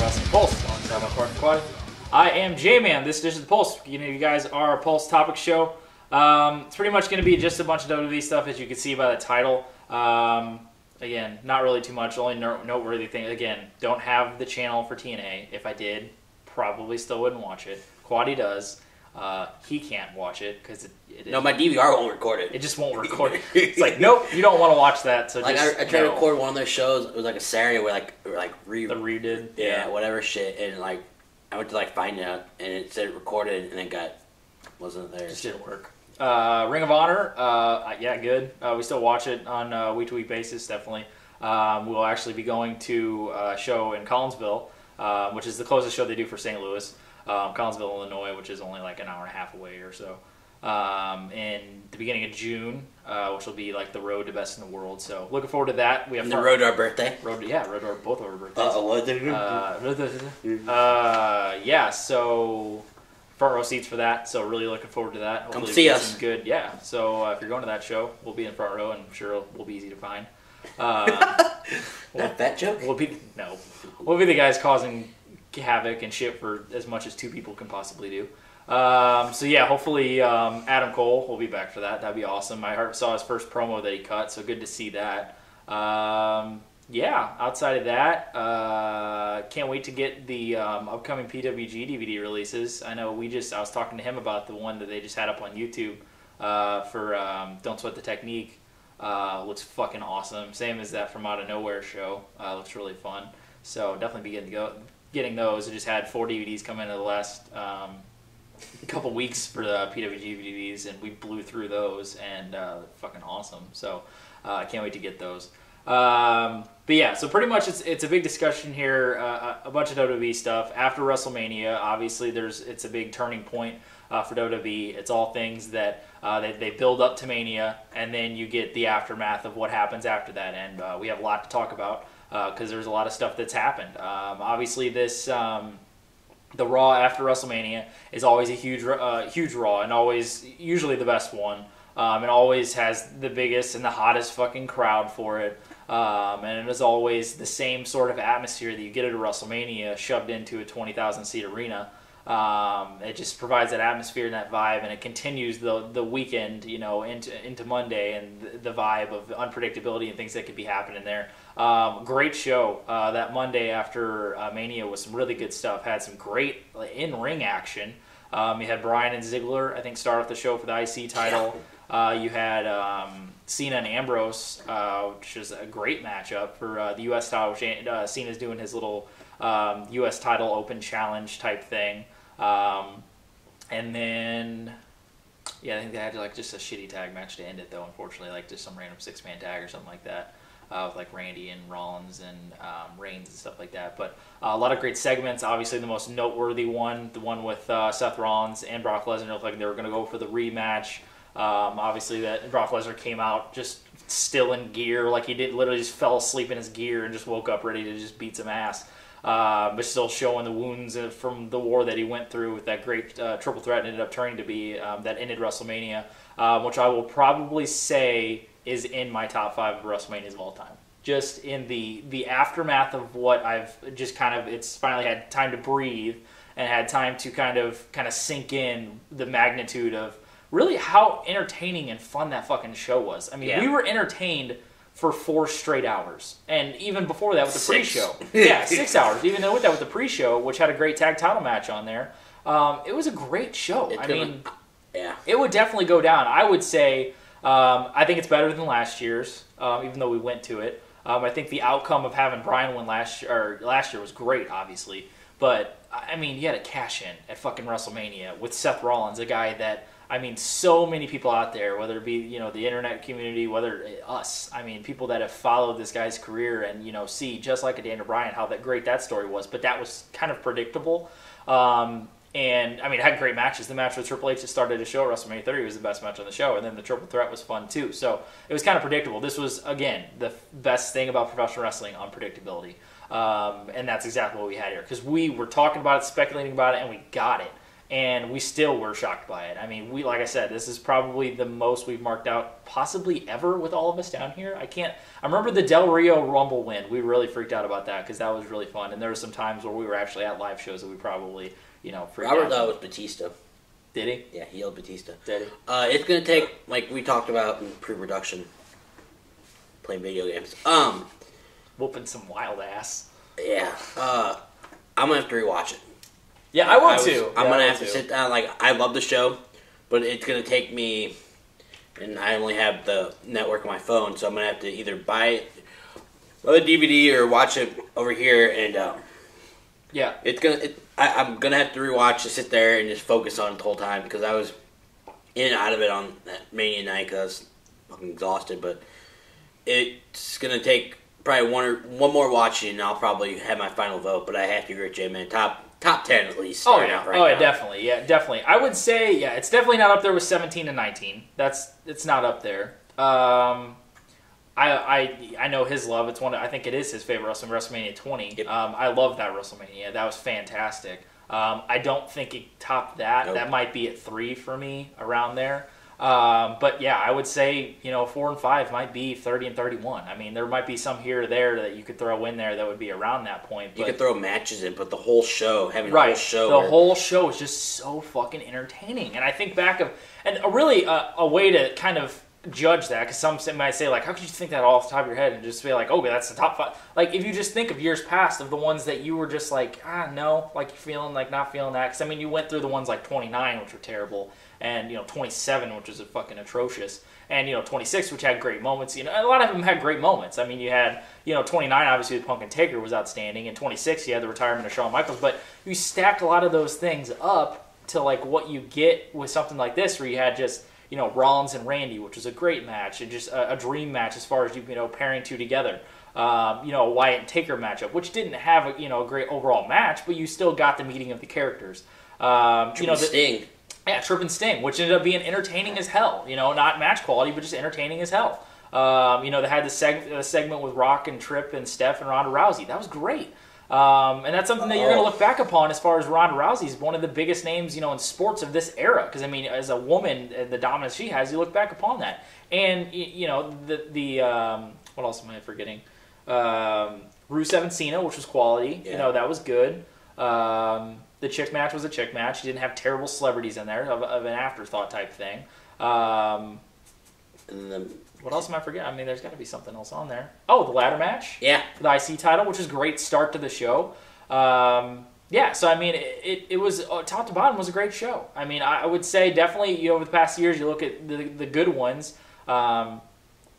Wrestling Pulse, alongside my partner Quad. I am J-Man. This edition of the Pulse. You guys are our Pulse Topix show. It's pretty much going to be just a bunch of WWE stuff, as you can see by the title. Again, not really too much. Only noteworthy thing. Again, don't have the channel for TNA. If I did, probably still wouldn't watch it. Quaddy does. He can't watch it because no, my DVR won't record it. It just won't record it. It's like, nope, you don't want to watch that. So like just, I tried to record one of those shows. It was like a Saturday where the redid. Yeah, whatever shit. And like I went to find out, and it said recorded, and it wasn't there. Just didn't work. Ring of Honor, yeah, good. We still watch it on a week-to-week basis, definitely. We'll actually be going to a show in Collinsville, which is the closest show they do for St. Louis. Collinsville, Illinois, which is only like an hour and a half away or so. In the beginning of June, which will be like the road to Best in the World. So looking forward to that. We have the road to our birthday. Road to both of our birthdays. What? Yeah. So front row seats for that. So really looking forward to that. Hopefully come see us. Good. Yeah. So if you're going to that show, we'll be in front row, and I'm sure we'll be easy to find. That fat joke? We'll be the guys causing havoc and shit for as much as two people can possibly do. So yeah, hopefully Adam Cole will be back for that. That'd be awesome. I saw his first promo that he cut, so good to see that. Yeah, outside of that, can't wait to get the upcoming PWG DVD releases. I know I was talking to him about the one that they just had up on YouTube for Don't Sweat the Technique. Looks fucking awesome. Same as that from Out of Nowhere show. Looks really fun. So definitely be getting those. I just had 4 DVDs come in the last couple weeks for the PWG DVDs, and we blew through those, and fucking awesome. So I can't wait to get those. But yeah, so pretty much it's a big discussion here, a bunch of WWE stuff. After WrestleMania, obviously it's a big turning point for WWE. It's all things that they build up to Mania, and then you get the aftermath of what happens after that, and we have a lot to talk about. Because there's a lot of stuff that's happened. Obviously, the Raw after WrestleMania is always a huge Raw, and always usually the best one. It always has the biggest and the hottest fucking crowd for it. And it is always the same sort of atmosphere that you get at a WrestleMania shoved into a 20,000 seat arena. It just provides that atmosphere and that vibe, and it continues the weekend, into Monday, and the vibe of unpredictability and things that could be happening there. Great show that Monday after Mania with some really good stuff. Had some great in-ring action. You had Bryan and Ziggler, I think, start off the show for the IC title. You had Cena and Ambrose, which is a great matchup for the U.S. title. Cena's doing his little U.S. title open challenge type thing. And then, yeah, I think they had just a shitty tag match to end it, though, unfortunately, just some random 6-man tag or something like that, with Randy and Rollins and Reigns and stuff like that. But a lot of great segments. Obviously, the most noteworthy one, the one with Seth Rollins and Brock Lesnar, looked like they were going to go for the rematch. Obviously, that Brock Lesnar came out just still in gear, like he did, literally just fell asleep in his gear and just woke up ready to just beat some ass. But still showing the wounds from the war that he went through with that great triple threat ended up turning to be that ended WrestleMania, which I will probably say is in my top 5 of WrestleManias of all time. Just in the aftermath of what I've just it's finally had time to breathe and had time to kind of sink in the magnitude of really how entertaining and fun that fucking show was. I mean, we were entertained for 4 straight hours. And even before that with the pre-show. Yeah, 6 hours. Even though with that with the pre-show, which had a great tag title match on there, it was a great show. It would definitely go down. I would say, I think it's better than last year's, even though we went to it. I think the outcome of having Bryan win last year was great, obviously. But, I mean, you had to cash in at fucking WrestleMania with Seth Rollins, a guy that, so many people out there, whether it be, the internet community, whether us, people that have followed this guy's career and, see, just like a Daniel Bryan, how great that story was. But that was kind of predictable. And, it had great matches. The match with Triple H that started the show at WrestleMania 30 was the best match on the show. And then the triple threat was fun, too. So it was kind of predictable. This was, again, the best thing about professional wrestling, unpredictability. And that's exactly what we had here. Because we were talking about it, speculating about it, and we got it. and we still were shocked by it. I mean, like I said, this is probably the most we've marked out possibly ever with all of us down here. I remember the Del Rio Rumble win. We really freaked out about that because that was really fun, and there were some times where we were actually at live shows that we probably, freaked Robert out. was Batista. Did he? Yeah, he yelled Batista. Did he? It's going to take, like we talked about in pre-production, playing video games. Whooping some wild ass. Yeah. I'm going to have to rewatch it. Yeah, I will too. I'm going to have to sit down. Like, I love the show, but it's going to take me, and I only have the network on my phone, so I'm going to have to either buy the DVD or watch it over here, and yeah, I'm going to have to rewatch it, sit there, and just focus on it the whole time, because I was in and out of it on that Mania night, because I was fucking exhausted, but it's going to take probably one more watching, and I'll probably have my final vote, but I have to agree with Jay, man. Top 10 at least. Oh yeah, definitely. Yeah, definitely. I would say, yeah, it's definitely not up there with 17 and 19. It's not up there. I know his love. I think it is his favorite WrestleMania 20. Yep. I love that WrestleMania. That was fantastic. I don't think it topped that. Nope. That might be at 3 for me, around there. But yeah, I would say 4 and 5 might be 30 and 31. I mean, there might be some here or there that you could throw in there that would be around that point. But you could throw matches in, but the whole show, having right, the whole show, the whole show is just so fucking entertaining. And I think back and really a way to kind of judge that, because some might say, like, how could you think that all off the top of your head and just be like, oh, that's the top 5? Like, if you just think of years past of the ones that you were just like, no, like you're feeling like not feeling that. Because I mean, you went through the ones like 29, which were terrible, and 27, which was fucking atrocious, and 26, which had great moments. A lot of them had great moments. I mean, you had 29, obviously with Punk and Taker was outstanding, and 26 you had the retirement of Shawn Michaels, but you stacked a lot of those things up to like what you get with something like this, where you had just Rollins and Randy, which was a great match, and just a dream match as far as pairing two together. A Wyatt and Taker matchup, which didn't have a great overall match, but you still got the meeting of the characters. Sting. Yeah, Tripp and Sting, which ended up being entertaining as hell. Not match quality, but just entertaining as hell. They had the segment with Rock and Tripp and Steph and Ronda Rousey. That was great. And that's something that you're going to look back upon as far as Ronda Rousey is one of the biggest names, in sports of this era. Because, I mean, as a woman, the dominance she has, you look back upon that. And, what else am I forgetting? Rusev and Cena, which was quality. Yeah. That was good. The chick match was a chick match. You didn't have terrible celebrities in there, of an afterthought type thing. And then what else am I forgetting? I mean, there's got to be something else on there. Oh, the ladder match. Yeah. The IC title, which is a great start to the show. Yeah, so I mean, it was top to bottom was a great show. I mean, I would say definitely, over the past years, you look at the good ones.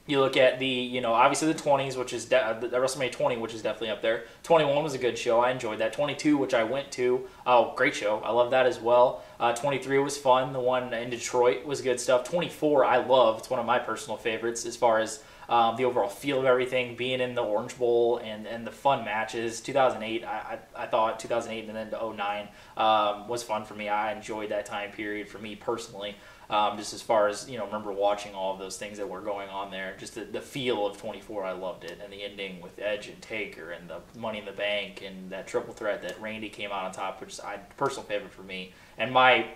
You look at the, obviously the 20s, which is the WrestleMania 20, which is definitely up there. 21 was a good show. I enjoyed that. 22, which I went to. Oh, great show. I love that as well. 23 was fun. The one in Detroit was good stuff. 24, I love. It's one of my personal favorites as far as the overall feel of everything, being in the Orange Bowl and the fun matches. 2008, I thought 2008 and then to 2009 was fun for me. I enjoyed that time period for me personally. Just as far as, remember watching all of those things that were going on there. Just the feel of 24, I loved it. And the ending with Edge and Taker and the Money in the Bank and that triple threat that Randy came out on top, which is a personal favorite for me. And my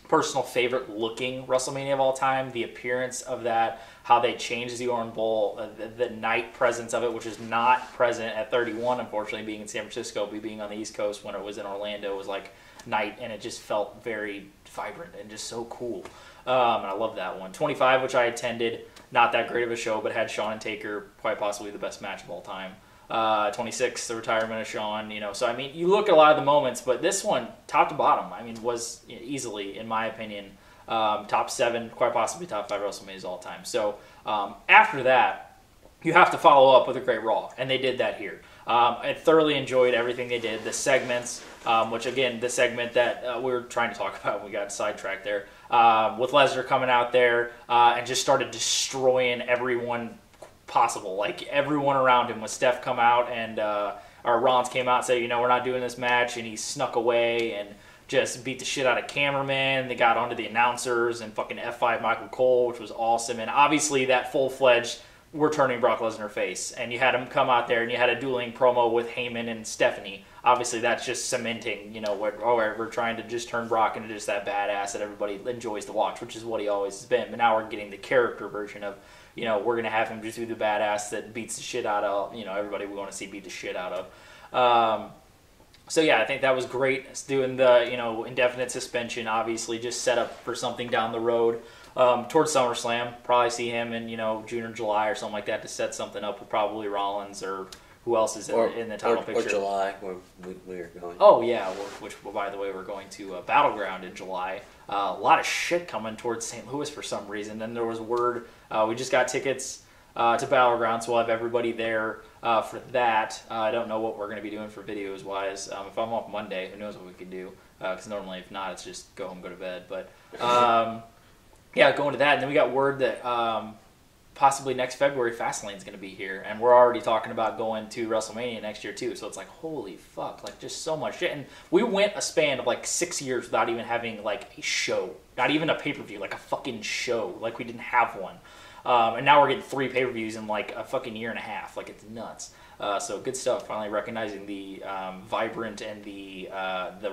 personal favorite looking WrestleMania of all time, the appearance of that, how they changed the Orange Bowl, the night presence of it, which is not present at 31, unfortunately, being in San Francisco, being on the East Coast when it was in Orlando, it was like night, and it just felt very vibrant and just so cool. And I love that one. 25, which I attended, not that great of a show, but had Shawn and Taker, quite possibly the best match of all time. 26, the retirement of Shawn, So, I mean, you look at a lot of the moments, but this one, top to bottom, I mean, was easily, in my opinion, top 7, quite possibly top 5 WrestleManias all time. So, after that, you have to follow up with a great Raw, and they did that here. I thoroughly enjoyed everything they did. The segments, which again, the segment that we were trying to talk about, we got sidetracked there, with Lesnar coming out there and just started destroying everyone possible. Like everyone around him. When Steph come out and or Rollins came out and said, we're not doing this match, and he snuck away and just beat the shit out of cameramen. They got onto the announcers and fucking F5 Michael Cole, which was awesome. And obviously that full-fledged we're turning Brock Lesnar face, and you had him come out there and you had a dueling promo with Heyman and Stephanie. Obviously, that's just cementing, we're trying to just turn Brock into just that badass that everybody enjoys to watch, which is what he always has been. But now we're getting the character version of, we're going to have him just be the badass that beats the shit out of, everybody we want to see beat the shit out of. So yeah, I think that was great. It's doing the, indefinite suspension, obviously, just set up for something down the road. Towards SummerSlam, probably see him in, June or July or something like that to set something up with probably Rollins or who else is in the title picture? Or July, where we're going. Oh, yeah, which, by the way, we're going to Battleground in July. A lot of shit coming towards St. Louis for some reason. Then there was word, we just got tickets to Battleground, so we'll have everybody there for that. I don't know what we're going to be doing for videos-wise. If I'm off Monday, who knows what we could do. Because normally, if not, it's just go home, go to bed. But, yeah, going to that. And then we got word that possibly next February, Fastlane's going to be here. And we're already talking about going to WrestleMania next year, too. So it's like, holy fuck, like, just so much shit. And we went a span of, 6 years without even having, a show. Not even a pay-per-view, a fucking show. We didn't have one. And now we're getting 3 pay-per-views in, a fucking year and a half. It's nuts. So good stuff. Finally recognizing the vibrant and the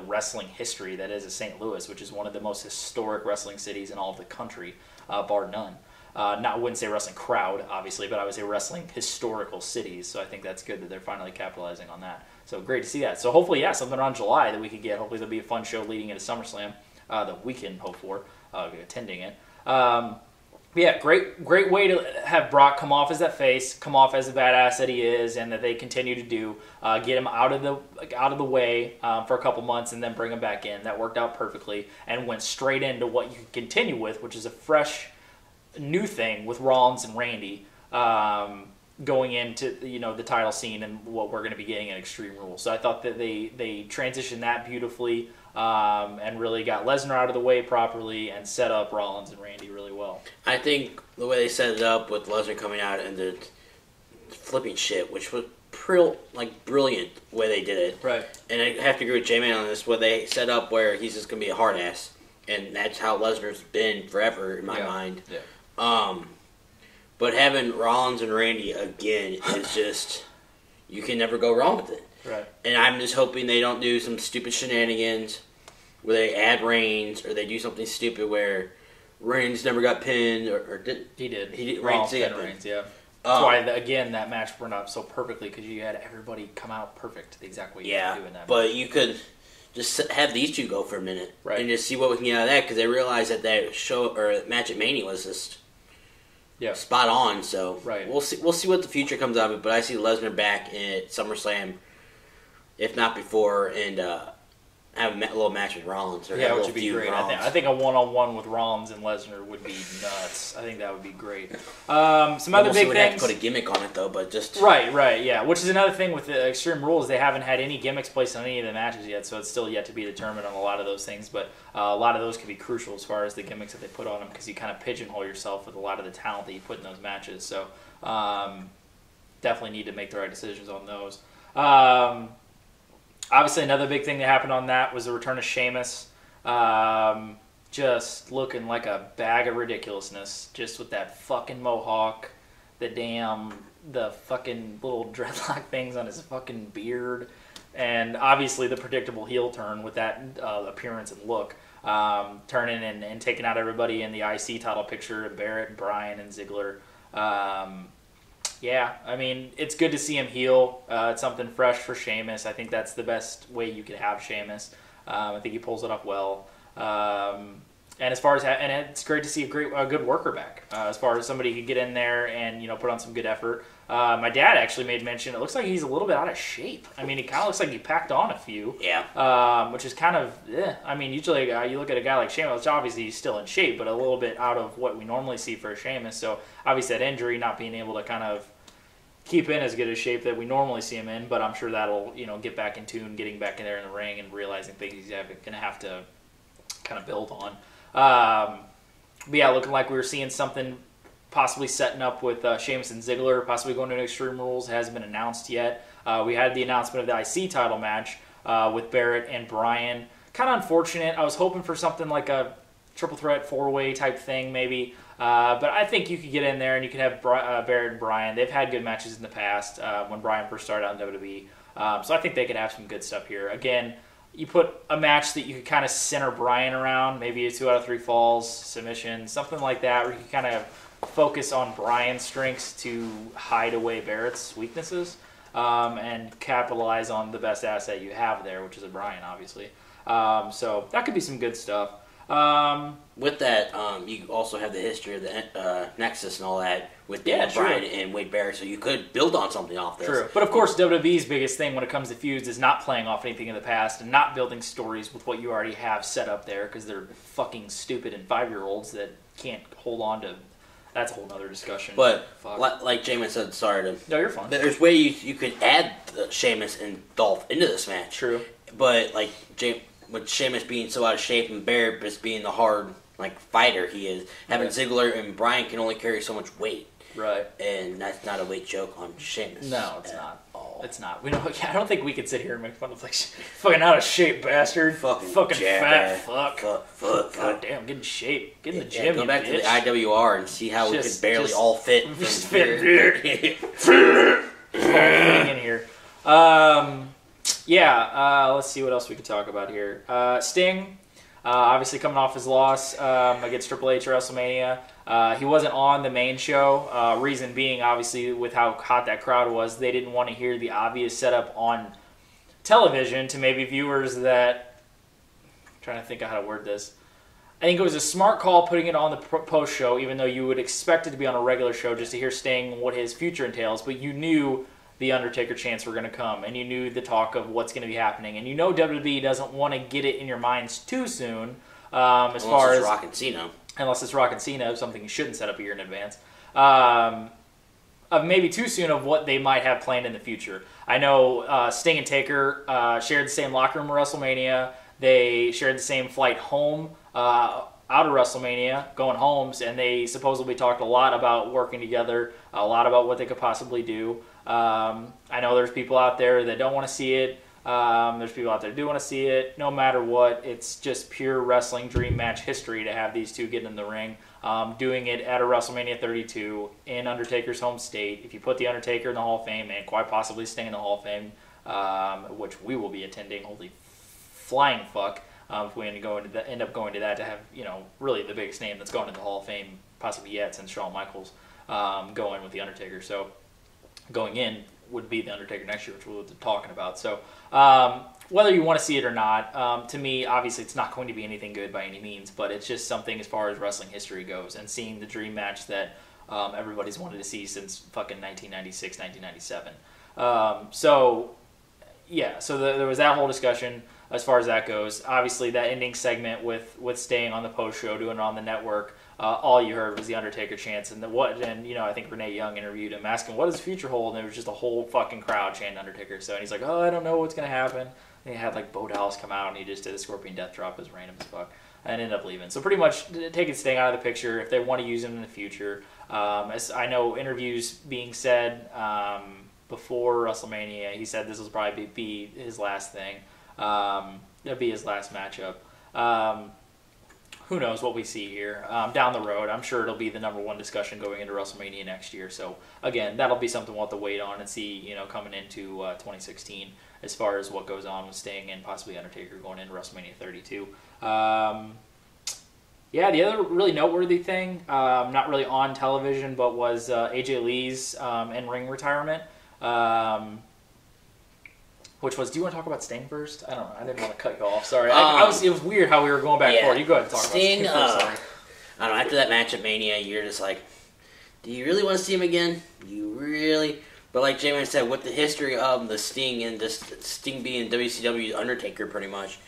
wrestling history that is St. Louis, which is one of the most historic wrestling cities in all of the country, bar none. I wouldn't say wrestling crowd, obviously, but I would say wrestling historical cities. So I think that's good that they're finally capitalizing on that. So great to see that. So hopefully, yeah, something around July that we could get. Hopefully there'll be a fun show leading into SummerSlam that we can hope for, attending it. Yeah, great way to have Brock come off as that face, come off as the badass that he is, and that they continue to do. Get him out of the way for a couple months, and then bring him back in. That worked out perfectly, and went straight into what you can continue with, which is a fresh, new thing with Rollins and Randy going into the title scene and what we're going to be getting in Extreme Rules. So I thought that they transitioned that beautifully. And really got Lesnar out of the way properly and set up Rollins and Randy really well. I think the way they set it up with Lesnar coming out and the flipping shit, which was brilliant the way they did it. Right. And I have to agree with J-Man on this, where they set up where he's just going to be a hard ass. And that's how Lesnar's been forever in my mind. Yeah. But having Rollins and Randy again is just, you can never go wrong with it. Right. And I'm just hoping they don't do some stupid shenanigans where they add Reigns, or they do something stupid where Reigns never got pinned, or did he did. Reigns did got Reigns, yeah. That's why again that match turned out so perfectly, because you had everybody come out perfect the exact way you were doing that. But you could just have these two go for a minute, right, and just see what we can get out of that, because they realized that show or match at Mania was just spot on. So right. We'll see what the future comes out of it. But I see Lesnar back at SummerSlam, if not before, and have a little match with Rollins. Or which would be great. I think a one-on-one with Rollins and Lesnar would be nuts. I think that would be great. Some other big things. Have to put a gimmick on it, though, but just... Right, yeah. Which is another thing with the Extreme Rules. They haven't had any gimmicks placed on any of the matches yet, so it's still yet to be determined on a lot of those things. But a lot of those could be crucial as far as the gimmicks that they put on them, because you kind of pigeonhole yourself with a lot of the talent that you put in those matches. So definitely need to make the right decisions on those. Obviously, another big thing that happened on that was the return of Sheamus. Just looking like a bag of ridiculousness. Just with that fucking mohawk, the fucking little dreadlock things on his fucking beard. And obviously the predictable heel turn with that appearance and look. Turning and taking out everybody in the IC title picture, Barrett and Bryan and Ziggler. Yeah, I mean, it's good to see him heel. It's something fresh for Sheamus. I think that's the best way you could have Sheamus. I think he pulls it off well. And as far as and it's great to see a good worker back. As far as somebody who could get in there and put on some good effort. My dad actually made mention. It looks like he's a little bit out of shape. I mean, it kind of looks like he packed on a few. Yeah. Which is kind of. I mean, usually you look at a guy like Sheamus, which obviously he's still in shape, but a little bit out of what we normally see for a Sheamus. So obviously that injury, not being able to kind of keep in as good a shape that we normally see him in, but I'm sure that'll get back in tune, getting back in there in the ring and realizing things he's going to have to kind of build on. But yeah, looking like we were seeing something possibly setting up with Sheamus and Ziggler, possibly going to Extreme Rules. It hasn't been announced yet. We had the announcement of the IC title match with Barrett and Bryan. Kind of unfortunate. I was hoping for something like a triple threat 4-way type thing maybe. But I think you could get in there and you could have Barrett and Bryan. They've had good matches in the past when Bryan first started out in WWE. So I think they could have some good stuff here. Again, you put a match that you could kind of center Bryan around, maybe a 2 out of 3 falls, submission, something like that, where you can kind of focus on Bryan's strengths to hide away Barrett's weaknesses and capitalize on the best asset you have there, which is a Bryan, obviously. So that could be some good stuff. With that, you also have the history of the Nexus and all that with Bryan and Wade Barrett, so you could build on something off this. True. But of course, WWE's biggest thing when it comes to feuds is not playing off anything in the past and not building stories with what you already have set up there because they're fucking stupid and 5-year-olds that can't hold on to. That's a whole other discussion. But like Jamin said, No, you're fine. There's ways you could add Sheamus and Dolph into this match. True. But like with Sheamus being so out of shape and Barrett just being the hard fighter he is, having Ziggler and Bryan can only carry so much weight. Right. And that's not a weight joke on Sheamus. No, it's not. It's not. I don't think we could sit here and make fun of fucking out of shape bastard. Fucking fat fuck. God damn, get in shape. Get in the gym, go back bitch. To the IWR and see how we could barely all fit. Just fit in here. Let's see what else we could talk about here. Sting, obviously coming off his loss against Triple H at WrestleMania. He wasn't on the main show. Reason being, obviously, with how hot that crowd was, they didn't want to hear the obvious setup on television to maybe viewers that... I'm trying to think of how to word this. I think it was a smart call putting it on the post show, even though you would expect it to be on a regular show just to hear Sting what his future entails. But you knew the Undertaker chants were going to come, and you knew the talk of what's going to be happening. And you know WWE doesn't want to get it in your minds too soon. Unless it's Rock and Cena. Unless it's Rock and Cena, something you shouldn't set up a year in advance. Of maybe too soon of what they might have planned in the future. I know Sting and Taker shared the same locker room at WrestleMania. They shared the same flight home out of WrestleMania, going homes, and they supposedly talked a lot about working together, a lot about what they could possibly do. I know there's people out there that don't want to see it. There's people out there who do want to see it. No matter what, it's just pure wrestling dream match history to have these two get in the ring. Doing it at a WrestleMania 32 in Undertaker's home state. If you put the Undertaker in the Hall of Fame and quite possibly Sting in the Hall of Fame, which we will be attending, holy flying fuck, if we end up going to that to have, really the biggest name that's going to the Hall of Fame possibly yet since Shawn Michaels going with the Undertaker. So going in would be the Undertaker next year, which we'll be talking about. So whether you want to see it or not, to me, obviously it's not going to be anything good by any means, but it's just something as far as wrestling history goes and seeing the dream match that everybody's wanted to see since fucking 1996, 1997. So there was that whole discussion as far as that goes. Obviously, that ending segment with Sting on the post show, doing it on the network, all you heard was the Undertaker chants, and I think Renee Young interviewed him asking what does the future hold, and it was just a whole fucking crowd chanting Undertaker. So and he's like, oh, I don't know what's gonna happen. And he had Bo Dallas come out and he just did a Scorpion Death Drop as random as fuck and ended up leaving. So pretty much taking Sting out of the picture if they want to use him in the future. As I know interviews being said before WrestleMania, he said this will probably be his last thing. It'll be his last matchup. Who knows what we see here down the road. I'm sure it'll be the number one discussion going into WrestleMania next year. So, again, that'll be something we'll have to wait on and see, coming into 2016 as far as what goes on with Sting and possibly Undertaker going into WrestleMania 32. The other really noteworthy thing, not really on television, but was AJ Lee's in-ring retirement. Which was, do you want to talk about Sting first? I don't know. I didn't want to cut you off. Sorry. It was weird how we were going back and forth. You go ahead and talk Sting, about Sting first. I don't know. After that match at Mania, you're just like, do you really want to see him again? Do you really? But like Jamin said, with the history of the Sting and just Sting being WCW Undertaker pretty much,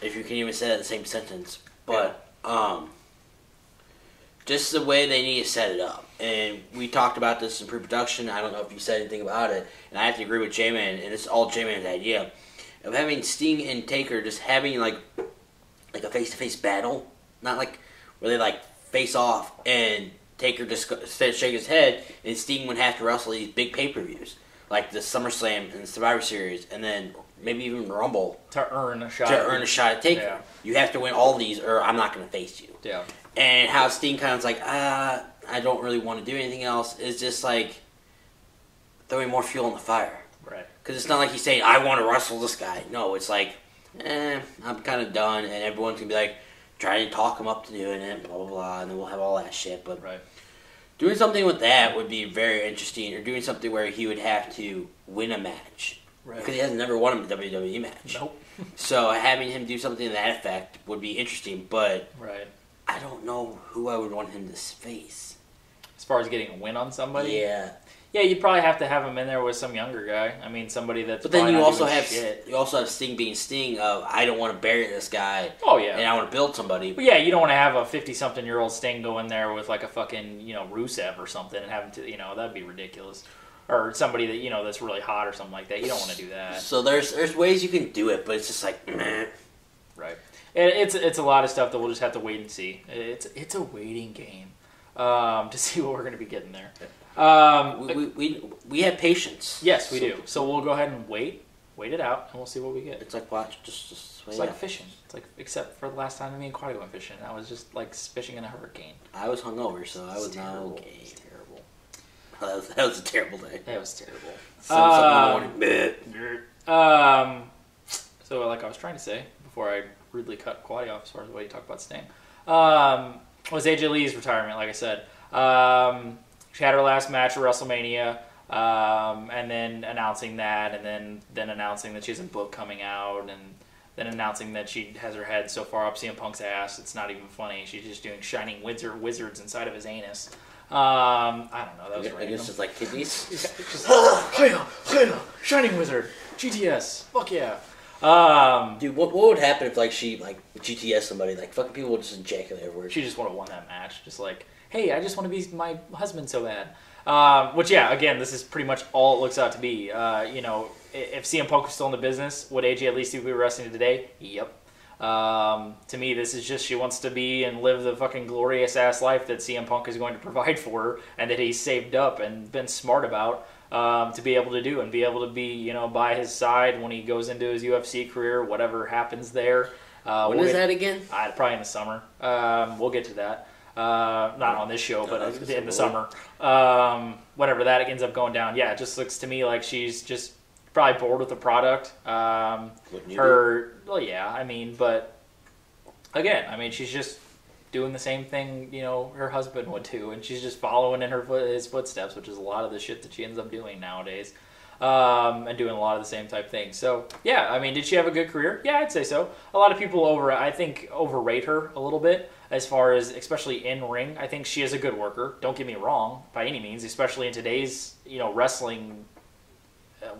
if you can even say that in the same sentence. But, just the way they need to set it up. And we talked about this in pre-production. I don't know if you said anything about it. And I have to agree with J-Man, and it's all J-Man's idea, of having Sting and Taker just having like a face-to-face battle. Not where they face off and Taker just shake his head and Sting would have to wrestle these big pay-per-views. Like the SummerSlam and the Survivor Series and then maybe even Rumble. To earn a shot. To earn a shot at Taker. Yeah. You have to win all these or I'm not going to face you. Yeah. and how Sting kind of like, I don't really want to do anything else, is just like throwing more fuel on the fire. Right. Because it's not like he's saying, I want to wrestle this guy. No, it's like, I'm kind of done, and everyone's going to be like, trying to talk him up to doing it, blah, blah, blah, and then we'll have all that shit. But doing something with that would be very interesting, or doing something where he would have to win a match. Right. Because he has never won a WWE match. Nope. So having him do something to that effect would be interesting, but I don't know who I would want him to face. As far as getting a win on somebody? Yeah. Yeah, you'd probably have to have him in there with some younger guy. I mean, somebody that's. But then you also have Sting being Sting of, I don't want to bury this guy. Oh yeah. And I want to build somebody. But yeah, you don't want to have a 50-something-year-old Sting go in there with like a fucking Rusev or something and have him to that'd be ridiculous. Or somebody that that's really hot or something like that. You don't want to do that. So there's ways you can do it, but it's just like meh. Right. And it's a lot of stuff that we'll just have to wait and see. It's a waiting game to see what we're going to be getting there. We have patience. Yes, we do. So we'll go ahead and wait it out, and we'll see what we get. It's like just it's like fishing. It's like, except for the last time me and Quaddy went fishing, I was just like fishing in a hurricane. I was hungover, so I was not okay. It was terrible. Oh, that was a terrible day. That was terrible. So like I was trying to say before I rudely cut Quaddy off as far as the way you talk about Sting, was AJ Lee's retirement. Like I said. She had her last match at WrestleMania, and then announcing that, and then announcing that she has a book coming out, and then announcing that she has her head so far up CM Punk's ass, it's not even funny. She's just doing shining wizards inside of his anus. I don't know. That was random. I guess it's like kidneys. Shining wizard, GTS, fuck yeah. Dude, what would happen if like she like GTS somebody, like fucking people would just ejaculate everywhere? She just would have won that match, just like. Hey, I just want to be my husband so bad. Which, yeah, again, this is pretty much all it looks out to be. If CM Punk was still in the business, would AJ at least be wrestling today? Yep. To me, this is just she wants to be and live the fucking glorious-ass life that CM Punk is going to provide for her and that he's saved up and been smart about to be able to do and be able to be, by his side when he goes into his UFC career, whatever happens there. When is that again? Probably in the summer. We'll get to that. Not on this show, but in the summer. Whatever that ends up going down. Yeah, it just looks to me like she's just probably bored with the product. Well, yeah, I mean, but again, I mean, she's just doing the same thing, her husband would do, and she's just following in his footsteps, which is a lot of the shit that she ends up doing nowadays. And doing a lot of the same type things. So, yeah, I mean, did she have a good career? Yeah, I'd say so. A lot of people overrate her a little bit as far as, especially in ring. I think she is a good worker. Don't get me wrong, by any means, especially in today's, wrestling,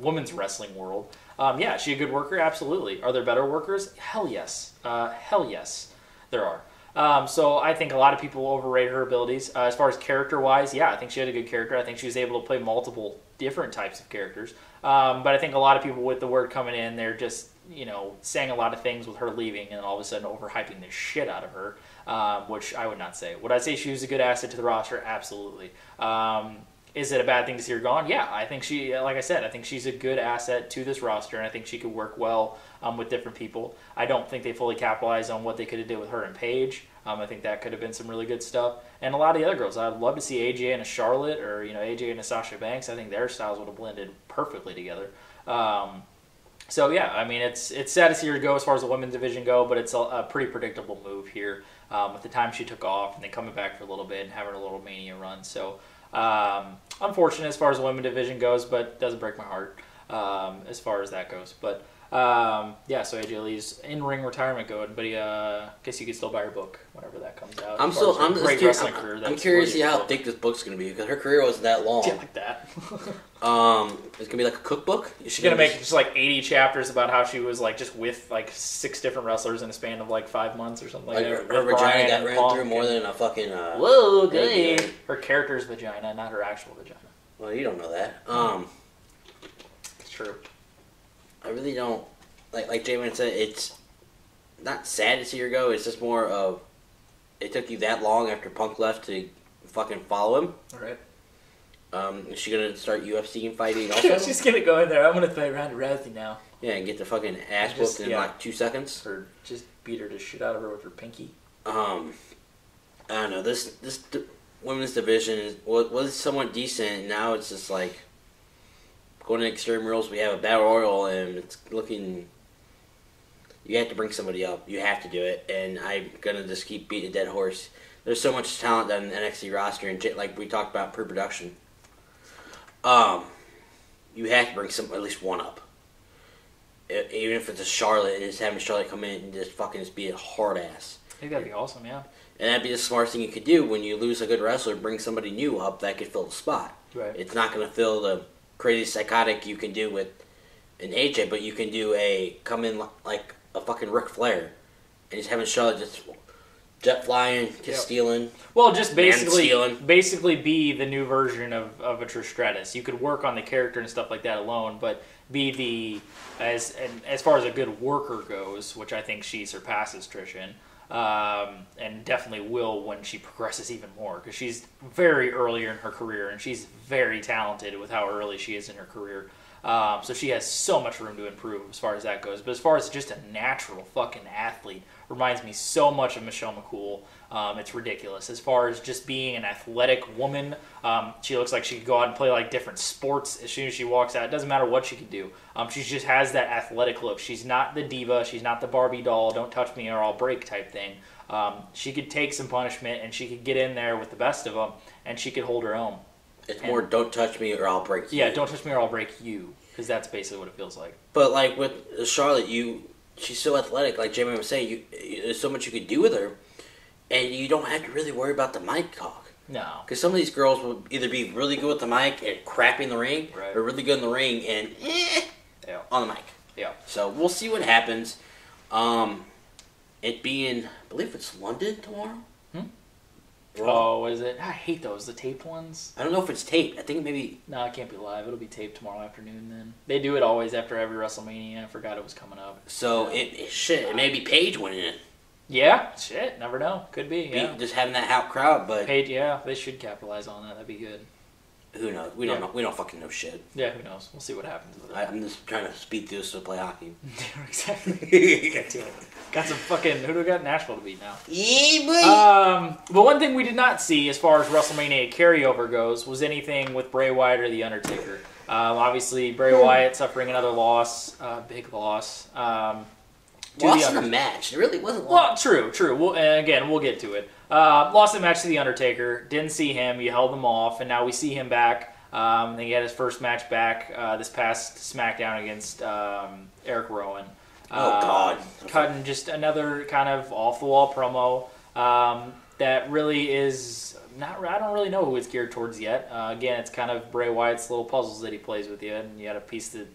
women's wrestling world. Yeah, is she a good worker? Absolutely. Are there better workers? Hell yes. Hell yes, there are. So I think a lot of people overrate her abilities. As far as character-wise, yeah, I think she had a good character. I think she was able to play multiple different types of characters. But I think a lot of people with the word coming in, they're just, saying a lot of things with her leaving and all of a sudden overhyping the shit out of her, which I would not say. Would I say she was a good asset to the roster? Absolutely. Is it a bad thing to see her gone? Yeah, I think like I said, I think she's a good asset to this roster, and I think she could work well with different people. I don't think they fully capitalized on what they could have did with her and Paige. I think that could have been some really good stuff. And a lot of the other girls, I'd love to see AJ and a Charlotte, or AJ and a Sasha Banks. I think their styles would have blended perfectly together. So yeah, I mean, it's sad to see her go as far as the women's division go, but it's a pretty predictable move here with the time she took off and then coming back for a little bit and having a little Mania run. So unfortunate as far as the women's division goes, but doesn't break my heart as far as that goes. But yeah, so AJ Lee's in-ring retirement going, but I guess you could still buy her book whenever that comes out. I'm curious to see how thick this book's going to be, because her career wasn't that long. Yeah, like that. It's going to be like a cookbook? She's going to make just like 80 chapters about how she was like just with like 6 different wrestlers in a span of like 5 months or something like that. Her vagina got ran through more than a fucking... whoa, good. Her character's vagina, not her actual vagina. Well, you don't know that. It's true. I really don't, like J-Man said, it's not sad to see her go, it's just more of, it took you that long after Punk left to fucking follow him. Alright. Is she going to start UFC fighting also? She's going to go in there, I'm going to fight Ronda Rousey now. Yeah, and get the fucking ass whooped in like 2 seconds. Or just beat her to shit out of her with her pinky. I don't know. This women's division was somewhat decent, and now it's just like going to Extreme Rules. We have a battle royal, and it's looking. You have to bring somebody up. You have to do it, and I'm gonna just keep beating a dead horse. There's so much talent on the NXT roster, and like we talked about pre-production. You have to bring at least one up. Even if it's a Charlotte, and just having Charlotte come in and just fucking just be a hard ass. I think that'd be awesome, yeah. And that'd be the smartest thing you could do when you lose a good wrestler. Bring somebody new up that could fill the spot. Right. It's not going to fill the crazy psychotic you can do with an AJ, but you can do come in like a fucking Ric Flair, and just having Charlotte just jet flying, just stealing. Well, just basically be the new version of a Trish Stratus. You could work on the character and stuff like that alone, but be as far as a good worker goes, which I think she surpasses Trish in. And definitely will when she progresses even more, because she's very earlier in her career, and she's very talented with how early she is in her career. So she has so much room to improve as far as that goes. But as far as just a natural fucking athlete, reminds me so much of Michelle McCool. It's ridiculous. As far as just being an athletic woman, she looks like she could go out and play like different sports as soon as she walks out. It doesn't matter what she can do. She just has that athletic look. She's not the diva. She's not the Barbie doll, don't touch me or I'll break type thing. She could take some punishment, and she could get in there with the best of them, and she could hold her own. It's more don't touch me or I'll break you. Yeah, don't touch me or I'll break you, because that's basically what it feels like. But like with Charlotte, she's so athletic. Like Jamie was saying, there's so much you could do with her, and you don't have to really worry about the mic talk. No. Because some of these girls will either be really good with the mic and crappy in the ring, right, or really good in the ring and on the mic. Yeah. So we'll see what happens. It being, I believe it's London tomorrow. Oh, what is it? I hate those, the taped ones. I don't know if it's taped. I think maybe... No, it can't be live. It'll be taped tomorrow afternoon then. They do it always after every WrestleMania. I forgot it was coming up. So, it may be Paige winning it. Yeah, shit. Never know. Could be, yeah. Just having that out crowd, but... Paige, yeah. They should capitalize on that. That'd be good. Who knows? We don't know. We don't fucking know shit. Yeah, who knows? We'll see what happens with it. I'm just trying to speed through this to play hockey. Exactly. Got some fucking... Who do we got? Nashville to beat now. Yeah, boy! But one thing we did not see as far as WrestleMania carryover goes was anything with Bray Wyatt or The Undertaker. Obviously, Bray Wyatt suffering another loss. Big loss. Lost in a match. It really wasn't lost. Well, true. We'll get to it. Lost the match to The Undertaker. Didn't see him. You held him off, and now we see him back. He had his first match back this past SmackDown against Eric Rowan. Oh, God. Cutting just another kind of off-the-wall promo that really is not... I don't really know who it's geared towards yet. Again, it's kind of Bray Wyatt's little puzzles that he plays with you, and you got to piece the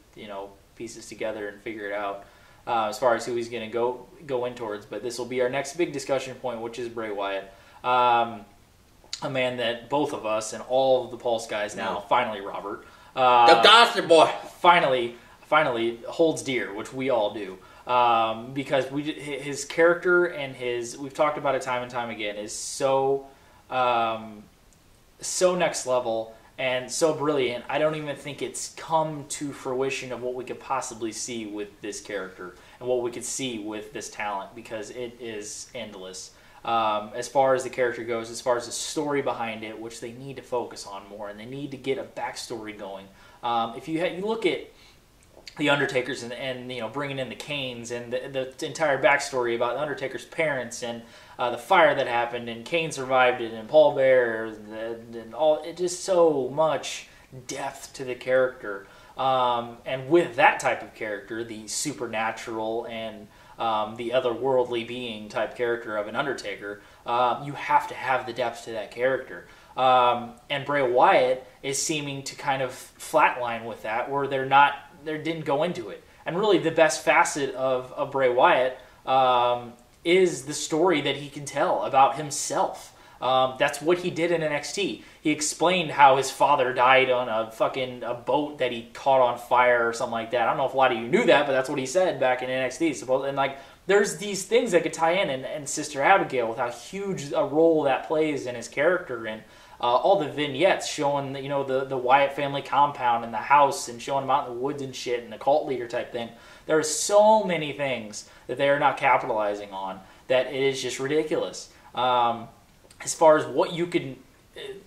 pieces together and figure it out as far as who he's going to go in towards. But this will be our next big discussion point, which is Bray Wyatt. A man that both of us and all of the Pulse guys now, finally Robert, the Dawson boy, finally holds dear, which we all do, because his character and we've talked about it time and time again, is so next level and so brilliant. I don't even think it's come to fruition of what we could possibly see with this character and what we could see with this talent, because it is endless. As far as the character goes, as far as the story behind it, which they need to focus on more, and they need to get a backstory going. If you look at the Undertakers and bringing in the Kanes and the entire backstory about the Undertaker's parents and the fire that happened, and Kane survived it, and Paul Bearer and all, it just so much depth to the character. And with that type of character, the supernatural and the otherworldly being type character of an Undertaker, you have to have the depth to that character. And Bray Wyatt is seeming to kind of flatline with that, where they didn't go into it. And really the best facet of Bray Wyatt is the story that he can tell about himself. That's what he did in NXT. He explained how his father died on a boat that he caught on fire or something like that. I don't know if a lot of you knew that, but that's what he said back in NXT. And there's these things that could tie in, and Sister Abigail, with how huge a role that plays in his character, and all the vignettes showing the Wyatt family compound and the house, and showing him out in the woods and shit, and the cult leader type thing. There are so many things that they are not capitalizing on that it is just ridiculous. as far as what you can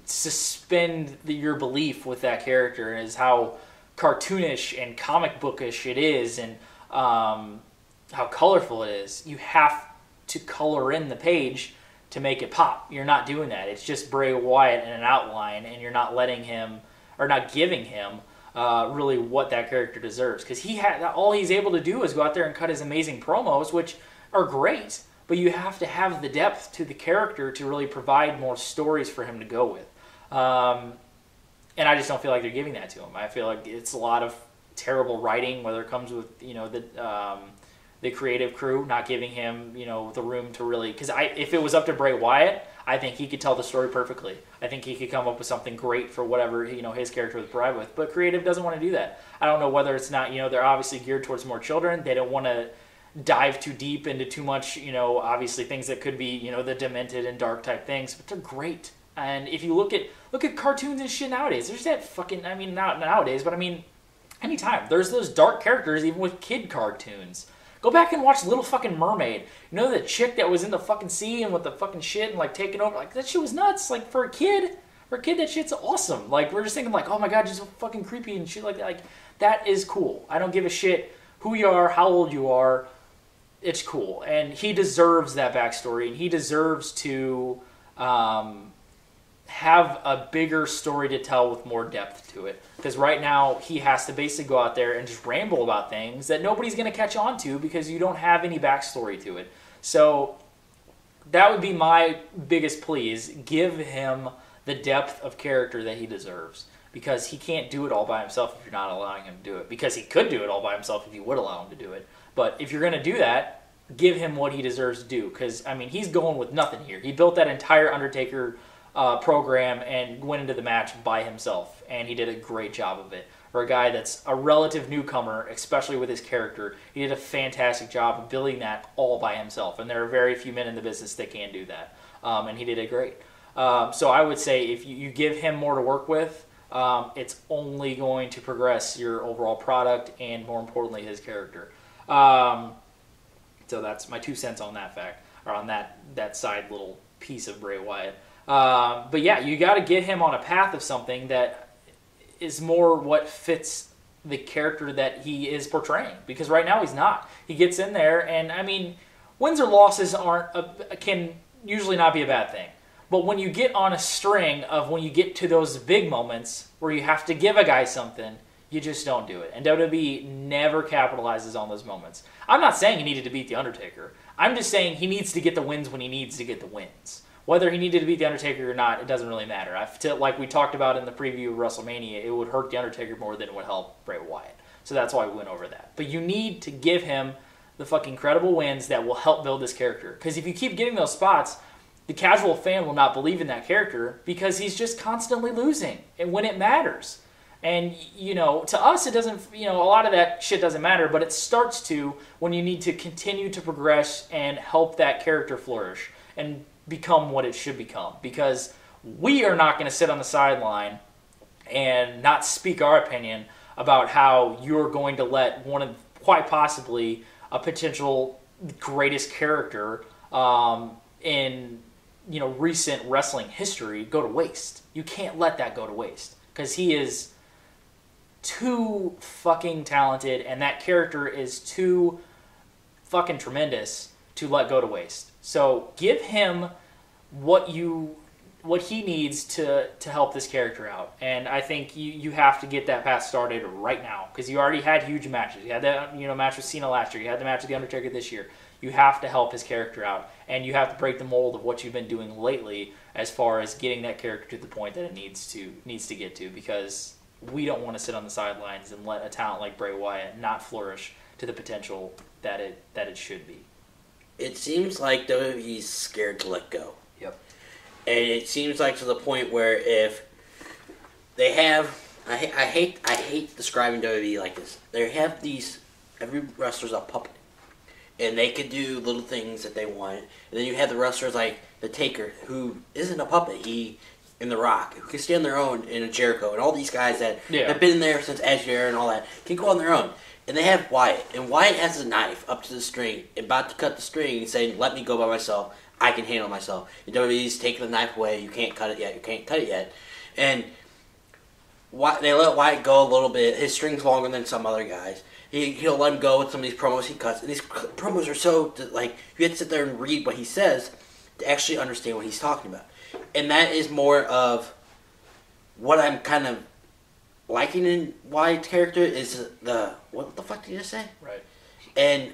suspend your belief with that character, and is how cartoonish and comic bookish it is, and how colorful it is. You have to color in the page to make it pop. You're not doing that. It's just Bray Wyatt in an outline, and you're not letting him, or not giving him really what that character deserves. Because all he's able to do is go out there and cut his amazing promos, which are great, but you have to have the depth to the character to really provide more stories for him to go with. And I just don't feel like they're giving that to him. I feel like it's a lot of terrible writing, whether it comes with, the creative crew not giving him, the room to really... Because if it was up to Bray Wyatt, I think he could tell the story perfectly. I think he could come up with something great for whatever, his character was bred with. But creative doesn't want to do that. I don't know whether it's not, they're obviously geared towards more children. They don't want to dive too deep into too much, obviously things that could be, the demented and dark type things. But they're great. And if you look at cartoons and shit nowadays, there's that fucking... not nowadays, but anytime. There's those dark characters even with kid cartoons. Go back and watch Little fucking Mermaid. The chick that was in the fucking sea and with the fucking shit and taking over? That shit was nuts. For a kid, that shit's awesome. We're just thinking oh my god, she's so fucking creepy and shit like that. That is cool. I don't give a shit who you are, how old you are. It's cool. And he deserves that backstory, and he deserves to have a bigger story to tell with more depth to it. Because right now, he has to basically go out there and just ramble about things that nobody's going to catch on to because you don't have any backstory to it. So that would be my biggest please. Give him the depth of character that he deserves. Because he can't do it all by himself if you're not allowing him to do it. Because he could do it all by himself if you would allow him to do it. But if you're going to do that, give him what he deserves to do. Because, he's going with nothing here. He built that entire Undertaker program and went into the match by himself, and he did a great job of it. For a guy that's a relative newcomer, especially with his character, he did a fantastic job of building that all by himself, and there are very few men in the business that can do that, and he did it great. So I would say if you give him more to work with, it's only going to progress your overall product and, more importantly, his character. So that's my 2 cents on that fact, or on that side little piece of Bray Wyatt. But yeah, you got to get him on a path of something that is more what fits the character that he is portraying. Because right now he's not. He gets in there, and wins or losses can usually not be a bad thing. But when you get on a string of when you get to those big moments where you have to give a guy something, you just don't do it. And WWE never capitalizes on those moments. I'm not saying he needed to beat The Undertaker. I'm just saying he needs to get the wins when he needs to get the wins. Whether he needed to beat The Undertaker or not, it doesn't really matter. Like we talked about in the preview of WrestleMania, it would hurt The Undertaker more than it would help Bray Wyatt. So that's why we went over that. But you need to give him the fucking credible wins that will help build this character. Because if you keep getting those spots, the casual fan will not believe in that character because he's just constantly losing and when it matters. And, to us, it doesn't, a lot of that shit doesn't matter, but it starts to when you need to continue to progress and help that character flourish and become what it should become. Because we are not going to sit on the sideline and not speak our opinion about how you're going to let one of, quite possibly, a potential greatest character in recent wrestling history go to waste. You can't let that go to waste because he is too fucking talented and that character is too fucking tremendous to let go to waste. So give him what he needs to help this character out. And I think you have to get that path started right now because you already had huge matches. You had that match with Cena last year. You had the match with The Undertaker this year. You have to help his character out, and you have to break the mold of what you've been doing lately as far as getting that character to the point that it needs to get to, because we don't want to sit on the sidelines and let a talent like Bray Wyatt not flourish to the potential that it should be. It seems like WWE's scared to let go. Yep. And it seems like to the point where if they have... I hate describing WWE like this. They have these... Every wrestler's a puppet. And they could do little things that they want. And then you have the wrestlers like The Taker, who isn't a puppet. He... in The Rock, who can stand on their own in a Jericho, and all these guys that have been there since Edge era and all that, can go on their own. And they have Wyatt, and Wyatt has a knife up to the string, about to cut the string, and saying, let me go by myself, I can handle myself. And WWE's taking the knife away. You can't cut it yet. You can't cut it yet. And they let Wyatt go a little bit. His string's longer than some other guys. He'll let him go with some of these promos he cuts. And these promos are so, like, you have to sit there and read what he says to actually understand what he's talking about. And that is more of what I'm kind of liking in Wyatt's character is what the fuck did you just say? Right. And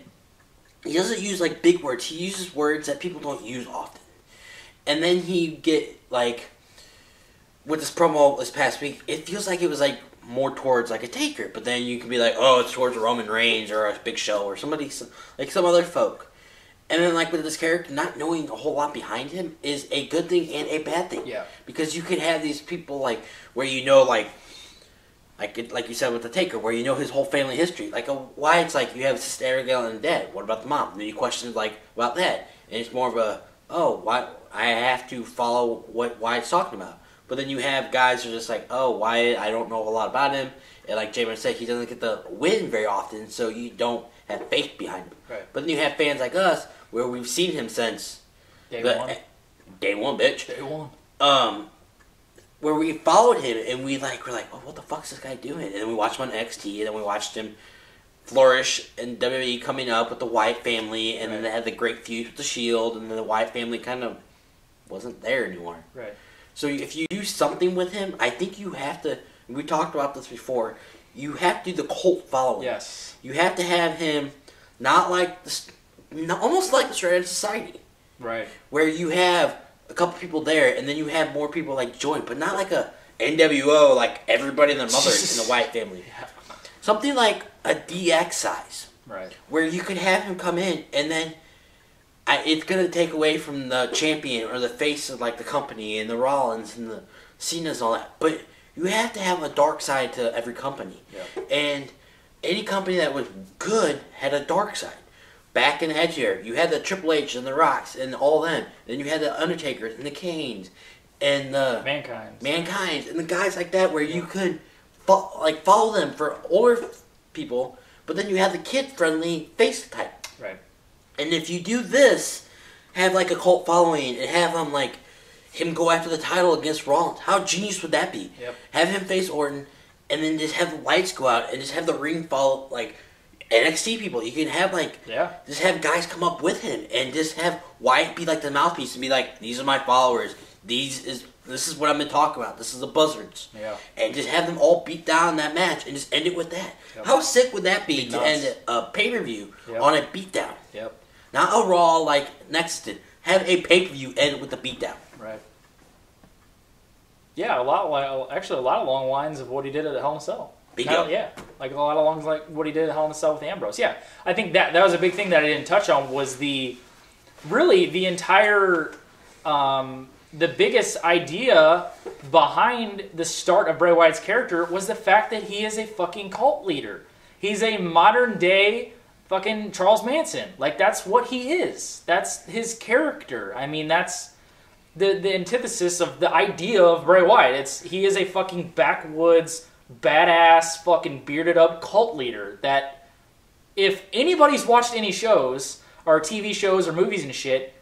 he doesn't use, like, big words. He uses words that people don't use often. And then he get, like, with this promo this past week, it feels like it was, like, more towards, like, a Taker. But then you can be like, oh, it's towards Roman Reigns or a Big Show or somebody, like, some other folk. And then, like, with this character, not knowing a whole lot behind him is a good thing and a bad thing. Yeah. Because you could have these people, like, where you know, like you said with the Taker, where you know his whole family history. Like, why it's like you have Sister Abigail and Dad. What about the mom? And then you question, like, about that. And it's more of a, why I have to follow what Wyatt's talking about. But then you have guys who are just like, Wyatt, I don't know a lot about him. And like Jamin said, he doesn't get the win very often, so you don't have faith behind him. Right. But then you have fans like us, where we've seen him since Day one. Day one, bitch. Day one. Where we followed him and we're like, what the fuck's this guy doing? And then we watched him on NXT, and then we watched him flourish in WWE coming up with the Wyatt family, and then they had the great feud with the Shield, and then the Wyatt family kind of wasn't there anymore. Right. So if you do something with him, I think you have to, we talked about this before, you have to do the cult following. Yes. You have to have him not like, almost like the Straight Edge Society. Right. Where you have a couple people there, and then you have more people like join, but not like a NWO, like everybody and their mothers in the Wyatt family. Yeah. Something like a DX size. Right. Where you could have him come in, and then it's going to take away from the champion or the face of like the company and the Rollins and the Cena's and all that. But you have to have a dark side to every company. Yeah. And any company that was good had a dark side. Back in Edge here, you had the Triple H and the Rocks and all them. Then you had the Undertakers and the Kanes and the Mankind and the guys like that, where you could follow them for older people. But then you have the kid-friendly face type. Right. And if you do this, have like a cult following and have him go after the title against Rollins, how genius would that be? Yep. Have him face Orton, and then just have the lights go out and just have the ring follow like NXT people. You can have just have guys come up with him and just have Wyatt be like the mouthpiece and be like, these are my followers. This is what I'm going to talk about. This is the Buzzards. Yeah. And just have them all beat down that match and just end it with that. Yep. How sick would that be to end a pay-per-view on a beatdown? Yep. Not a Raw like Nexus did. Have a pay-per-view end with a beatdown. Right. Yeah, a lot along the lines of what he did at Hell in a Cell. Bingo. Yeah, like a lot along like what he did at Hell in a Cell with Ambrose. Yeah, I think that was a big thing that I didn't touch on was the entire the biggest idea behind the start of Bray Wyatt's character was the fact that he is a fucking cult leader. He's a modern day fucking Charles Manson. Like, that's what he is. That's his character. I mean, that's the antithesis of the idea of Bray Wyatt. He is a fucking backwoods, badass, fucking bearded up cult leader that if anybody's watched any shows or TV shows or movies and shit,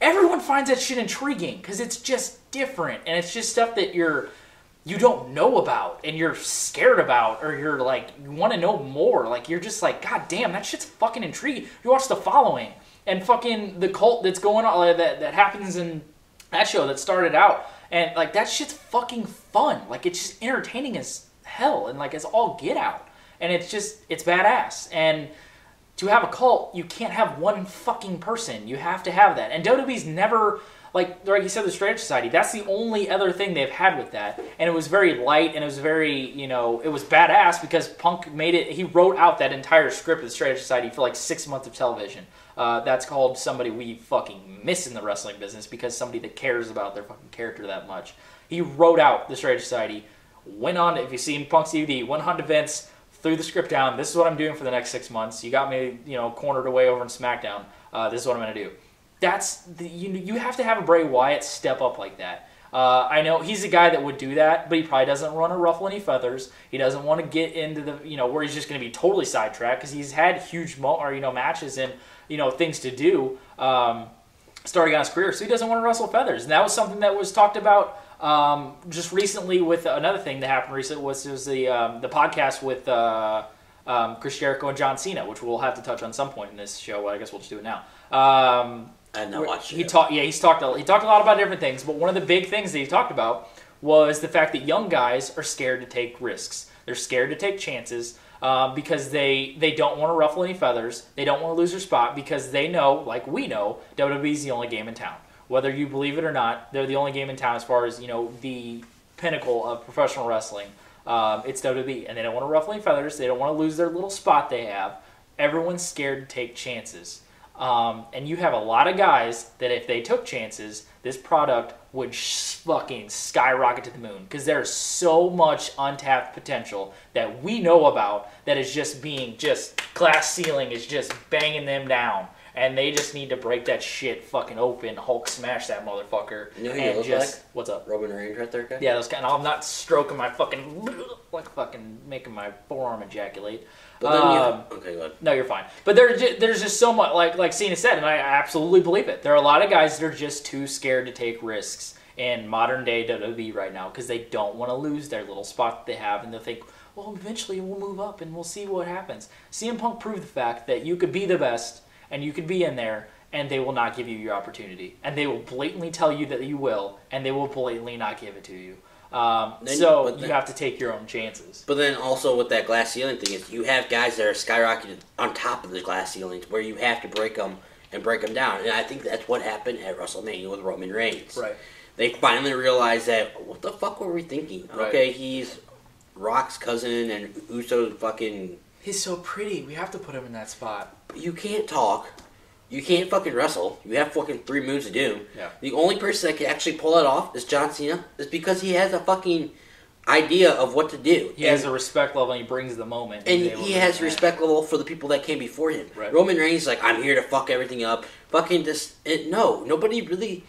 everyone finds that shit intriguing because it's just different and it's just stuff that you don't know about and you're scared about or you're like you want to know more. Like you're just like, god damn, that shit's fucking intriguing. You watch The Following and fucking the cult that's going on that happens in that show that started out, and like that shit's fucking fun. Like it's just entertaining as hell and like it's all get out, and it's badass. And to have a cult, you can't have one fucking person. You have to have that. And WWE's never, like you said, the Straight Edge Society, that's the only other thing they've had with that. And it was very light, and it was very, it was badass because Punk made it, he wrote out that entire script of the Straight Edge Society for like 6 months of television. That's called somebody we fucking miss in the wrestling business because somebody that cares about their fucking character that much. He wrote out the Straight Edge Society, went on, if you see in Punk's DVD, went on to Vince, threw the script down. This is what I'm doing for the next 6 months. You got me, cornered away over in SmackDown. This is what I'm going to do. You have to have a Bray Wyatt step up like that. I know he's a guy that would do that, but he probably doesn't want to ruffle any feathers. He doesn't want to get into the, where he's just going to be totally sidetracked because he's had huge matches and, things to do. starting on his career, so he doesn't want to rustle feathers. And that was something that was talked about just recently with another thing that happened recently was the podcast with Chris Jericho and John Cena, which we'll have to touch on some point in this show. Well, I guess we'll just do it now. I have not watched it. He talked a lot about different things, but one of the big things that he talked about was the fact that young guys are scared to take risks. They're scared to take chances because they don't want to ruffle any feathers. They don't want to lose their spot because they know, like we know, WWE is the only game in town. Whether you believe it or not, they're the only game in town as far as, the pinnacle of professional wrestling. It's WWE, and they don't want to ruffle any feathers. They don't want to lose their little spot they have. Everyone's scared to take chances. And you have a lot of guys that if they took chances, this product would fucking skyrocket to the moon because there's so much untapped potential that we know about that is just glass ceiling is just banging them down. And they just need to break that shit fucking open, Hulk smash that motherfucker. You know who you look like? What's up? Roman Reigns right there, guy? Yeah, those kind of, I'm not stroking my fucking, like fucking making my forearm ejaculate. But then okay, go ahead. No, you're fine. But there's just so much, like Cena said, and I absolutely believe it. There are a lot of guys that are just too scared to take risks in modern day WWE right now because they don't want to lose their little spot that they have, and they'll think, well, eventually we'll move up and we'll see what happens. CM Punk proved the fact that you could be the best and you could be in there, and they will not give you your opportunity, and they will blatantly tell you that you will, and they will blatantly not give it to you. You have to take your own chances. But then also with that glass ceiling thing is you have guys that are skyrocketed on top of the glass ceilings where you have to break them down. And I think that's what happened at WrestleMania with Roman Reigns. Right. They finally realized that, what the fuck were we thinking? Right. Okay, he's Rock's cousin and Uso's fucking... He's so pretty. We have to put him in that spot. You can't talk. You can't fucking wrestle. You have fucking 3 moves to do. Yeah. The only person that can actually pull that off is John Cena. Is because he has a fucking idea of what to do. He has a respect level and he brings the moment. And he has respect level for the people that came before him. Right. Roman Reigns is like, I'm here to fuck everything up. Fucking just... No, nobody really...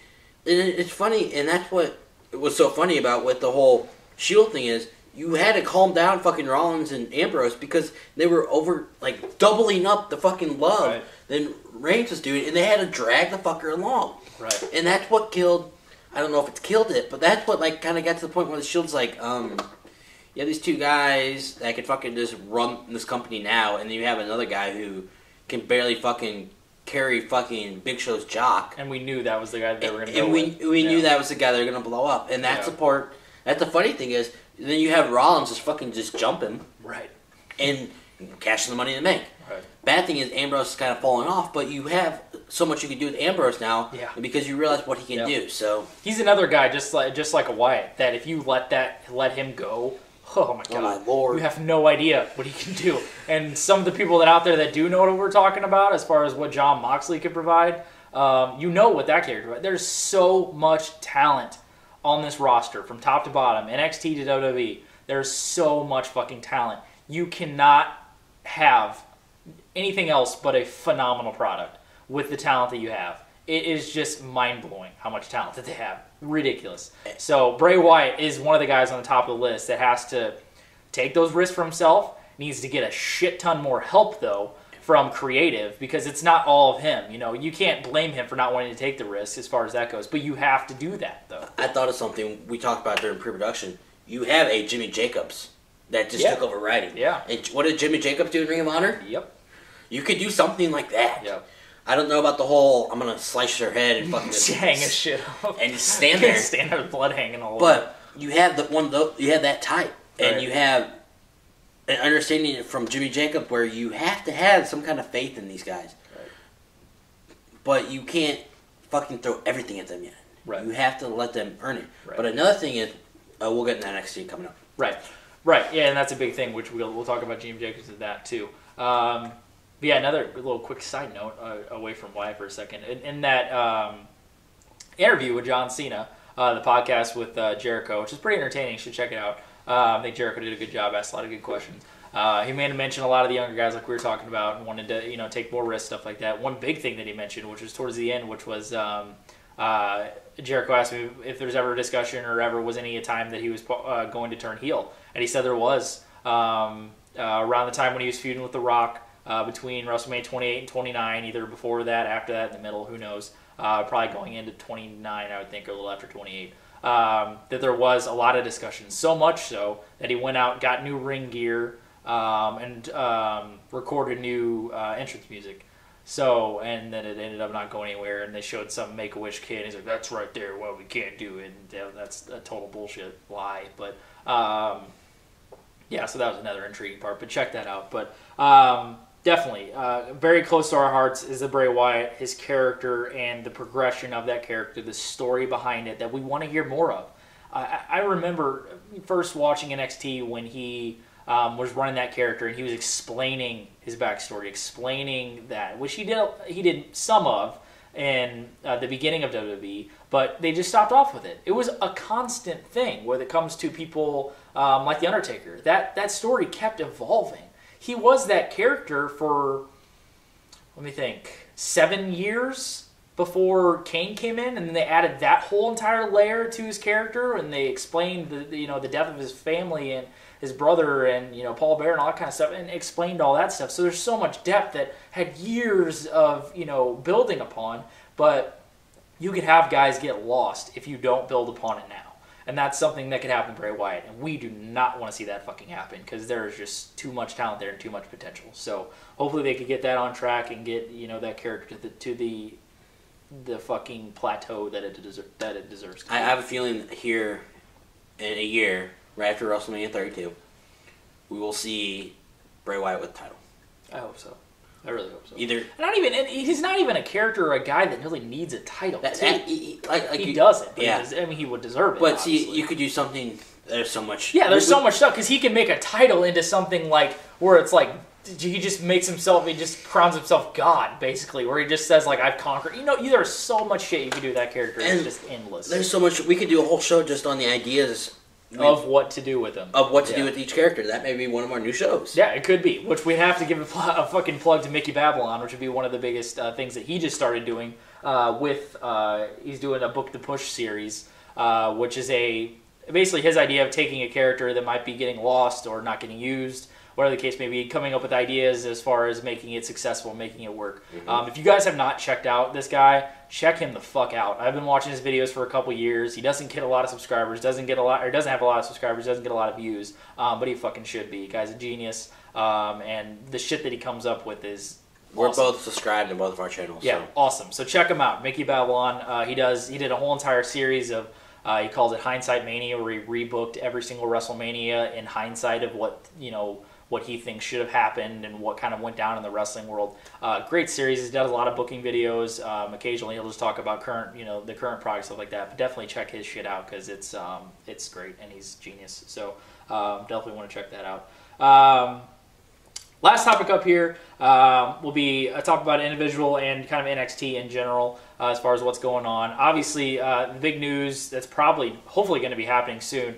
It's funny, and that's what was so funny about with the whole Shield thing is, you had to calm down fucking Rollins and Ambrose because they were doubling up the fucking love than Reigns was doing, and they had to drag the fucker along. Right. And that's what killed, I don't know if it's killed it, but that's what kind of got to the point where the Shield's like, you have these 2 guys that can fucking just run this company now, and then you have another guy who can barely fucking carry fucking Big Show's jock. And we knew that was the guy that they were going to go with. And we knew that was the guy they were going to blow up. And that's the part, that's the funny thing is, then you have Rollins just jump him. Right. And cash the money in the bank. Right. Bad thing is Ambrose is kind of falling off, but you have so much you can do with Ambrose now because you realize what he can do. So he's another guy just like a Wyatt that if you let him go, oh my god, oh my lord, you have no idea what he can do. And some of the people that out there that do know what we're talking about as far as what Jon Moxley could provide, you know what that character. There's so much talent on this roster from top to bottom, NXT to WWE. There's so much fucking talent. You cannot have anything else but a phenomenal product with the talent that you have. It is just mind-blowing how much talent that they have. Ridiculous. So Bray Wyatt is one of the guys on the top of the list that has to take those risks for himself. Needs to get a shit ton more help, though, from creative, because it's not all of him. You can't blame him for not wanting to take the risk as far as that goes, but you have to do that, though. I thought of something we talked about during pre-production. You have a Jimmy Jacobs that just took over writing. Yeah. And what did Jimmy Jacobs do in Ring of Honor? Yep. You could do something like that. Yep. I don't know about the whole, I'm going to slice your head and fucking... hang his shit up. And just stand there. Stand there with blood hanging all over. But you have you have that type. And Right. you have an understanding from Jimmy Jacobs where you have to have some kind of faith in these guys. Right. But you can't fucking throw everything at them yet. Right. You have to let them earn it. Right. But another thing is, we'll get into NXT coming up. Right. Yeah, and that's a big thing, which we'll talk about Jimmy Jacobs and that, too. But yeah, another little quick side note away from Wyatt for a second. In that interview with John Cena, the podcast with Jericho, which is pretty entertaining. You should check it out. I think Jericho did a good job, asked a lot of good questions. He made mention a lot of the younger guys like we were talking about and wanted to take more risks, stuff like that. One big thing that he mentioned, which was towards the end, which was Jericho asked me if there was ever a discussion or ever was any time that he was going to turn heel. And he said there was. Around the time when he was feuding with The Rock, between WrestleMania 28 and 29, either before that, after that, in the middle, who knows. probably going into 29, I would think, or a little after 28. That there was a lot of discussion, so much so that he went out, got new ring gear, and recorded new entrance music. So, and then it ended up not going anywhere, and they showed some Make-A-Wish kid, and he's like, that's right there, well, we can't do it, and that's a total bullshit lie, but, yeah, so that was another intriguing part, but check that out, but, definitely, very close to our hearts is the Bray Wyatt, his character, and the progression of that character, the story behind it, that we want to hear more of. I remember first watching NXT when he was running that character, and he was explaining his backstory, explaining that, which he did some of in the beginning of WWE, but they just stopped off with it. It was a constant thing when it comes to people like The Undertaker. That story kept evolving. He was that character for, let me think, 7 years before Kane came in, and then they added that whole entire layer to his character, and they explained the death of his family and his brother and Paul Bear and all that kind of stuff, and explained all that stuff. So there's so much depth that had years of building upon, but you could have guys get lost if you don't build upon it now. And that's something that could happen to Bray Wyatt, and we do not want to see that fucking happen because there is just too much talent there and too much potential. So hopefully they could get that on track and get that character to the fucking plateau that it deserves. I have a feeling here in a year, right after WrestleMania 32, we will see Bray Wyatt with the title. I hope so. I really hope so. He's not even a character or a guy that really needs a title. He doesn't. Yeah. He would deserve it. But obviously. See, you could do something. There's so much. Yeah, there's so much stuff because he can make a title into something like where it's like he just makes himself. He just crowns himself God, basically, where he just says like I've conquered. There's so much shit you can do with that character. It's just endless. There's so much. We could do a whole show just on the ideas. Of what to do with them. Of what to do with each character. That may be one of our new shows. Yeah, it could be. Which we'd have to give a fucking plug to Mickey Babylon, which would be one of the biggest things that he just started doing he's doing a Book the Push series, which is basically his idea of taking a character that might be getting lost or not getting used, whatever the case may be, coming up with ideas as far as making it successful, making it work. Mm-hmm. If you guys have not checked out this guy, check him the fuck out. I've been watching his videos for a couple years. He doesn't get a lot of subscribers, doesn't have a lot of subscribers, doesn't get a lot of views, but he fucking should be. The guy's a genius, and the shit that he comes up with is We're awesome. both subscribed to both of our channels. Yeah, so. Awesome. So check him out, Mickey Babylon. He did a whole entire series of, he calls it Hindsight Mania, where he rebooked every single WrestleMania in hindsight of what he thinks should have happened and what kind of went down in the wrestling world. Great series. He does a lot of booking videos. Occasionally he'll just talk about the current product, stuff like that. But definitely check his shit out because it's great and he's genius. So definitely want to check that out. Last topic up here will be a talk about individual and kind of NXT in general as far as what's going on. Obviously, the big news that's hopefully going to be happening soon,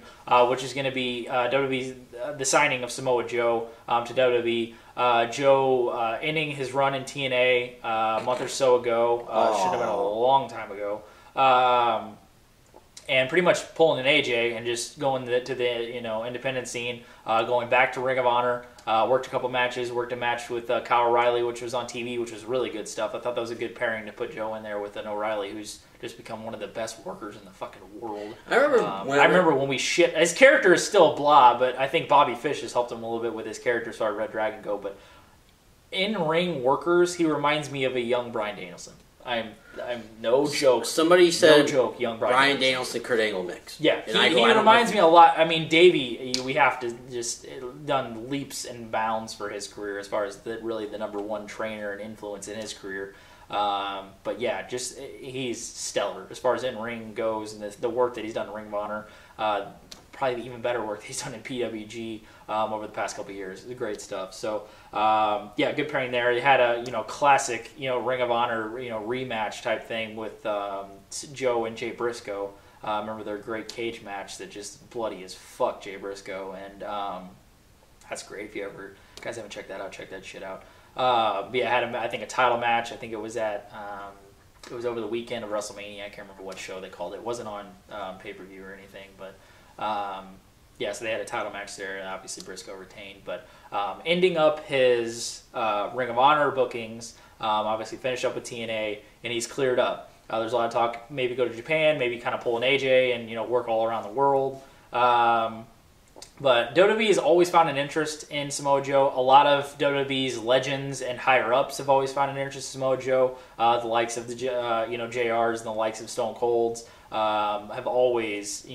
which is going to be WWE's the signing of Samoa Joe to WWE. Joe ending his run in TNA a month or so ago. Should have been a long time ago. And pretty much pulling an AJ and just going to the independent scene, going back to Ring of Honor. Worked a couple matches. Worked a match with Kyle O'Reilly, which was on TV, which was really good stuff. I thought that was a good pairing to put Joe in there with an O'Reilly, who's just become one of the best workers in the fucking world. I remember when we shit. His character is still blah, but I think Bobby Fish has helped him a little bit with his character as far as Red Dragon go. But in ring workers, he reminds me of a young Bryan Danielson. I'm no joke. Somebody said no joke, young Bryan Danielson, Kurt Angle mix. Yeah, he reminds me a lot. I mean, Davey, we have to just done leaps and bounds for his career as far as really the number one trainer and influence in his career. But yeah, just he's stellar as far as in ring goes, and the work that he's done in Ring of Honor. Probably the even better work he's done in PWG over the past couple of years. It's great stuff. So yeah, good pairing there. They had a classic Ring of Honor rematch type thing with Joe and Jay Briscoe. Remember their great cage match that just bloody as fuck Jay Briscoe, and that's great. If you guys haven't checked that out, check that shit out. But yeah, I had I think a title match. I think it was at it was over the weekend of WrestleMania. I can't remember what show they called it. It wasn't on pay-per-view or anything, but yeah, so they had a title match there, and obviously Briscoe retained. But ending up his Ring of Honor bookings, obviously finished up with TNA, and he's cleared up. There's a lot of talk, maybe go to Japan, maybe kind of pull an AJ and, work all around the world. But WWE has always found an interest in Samoa Joe. A lot of WWE's legends and higher-ups have always found an interest in Samoa Joe. The likes of the JRs and the likes of Stone Colds have always,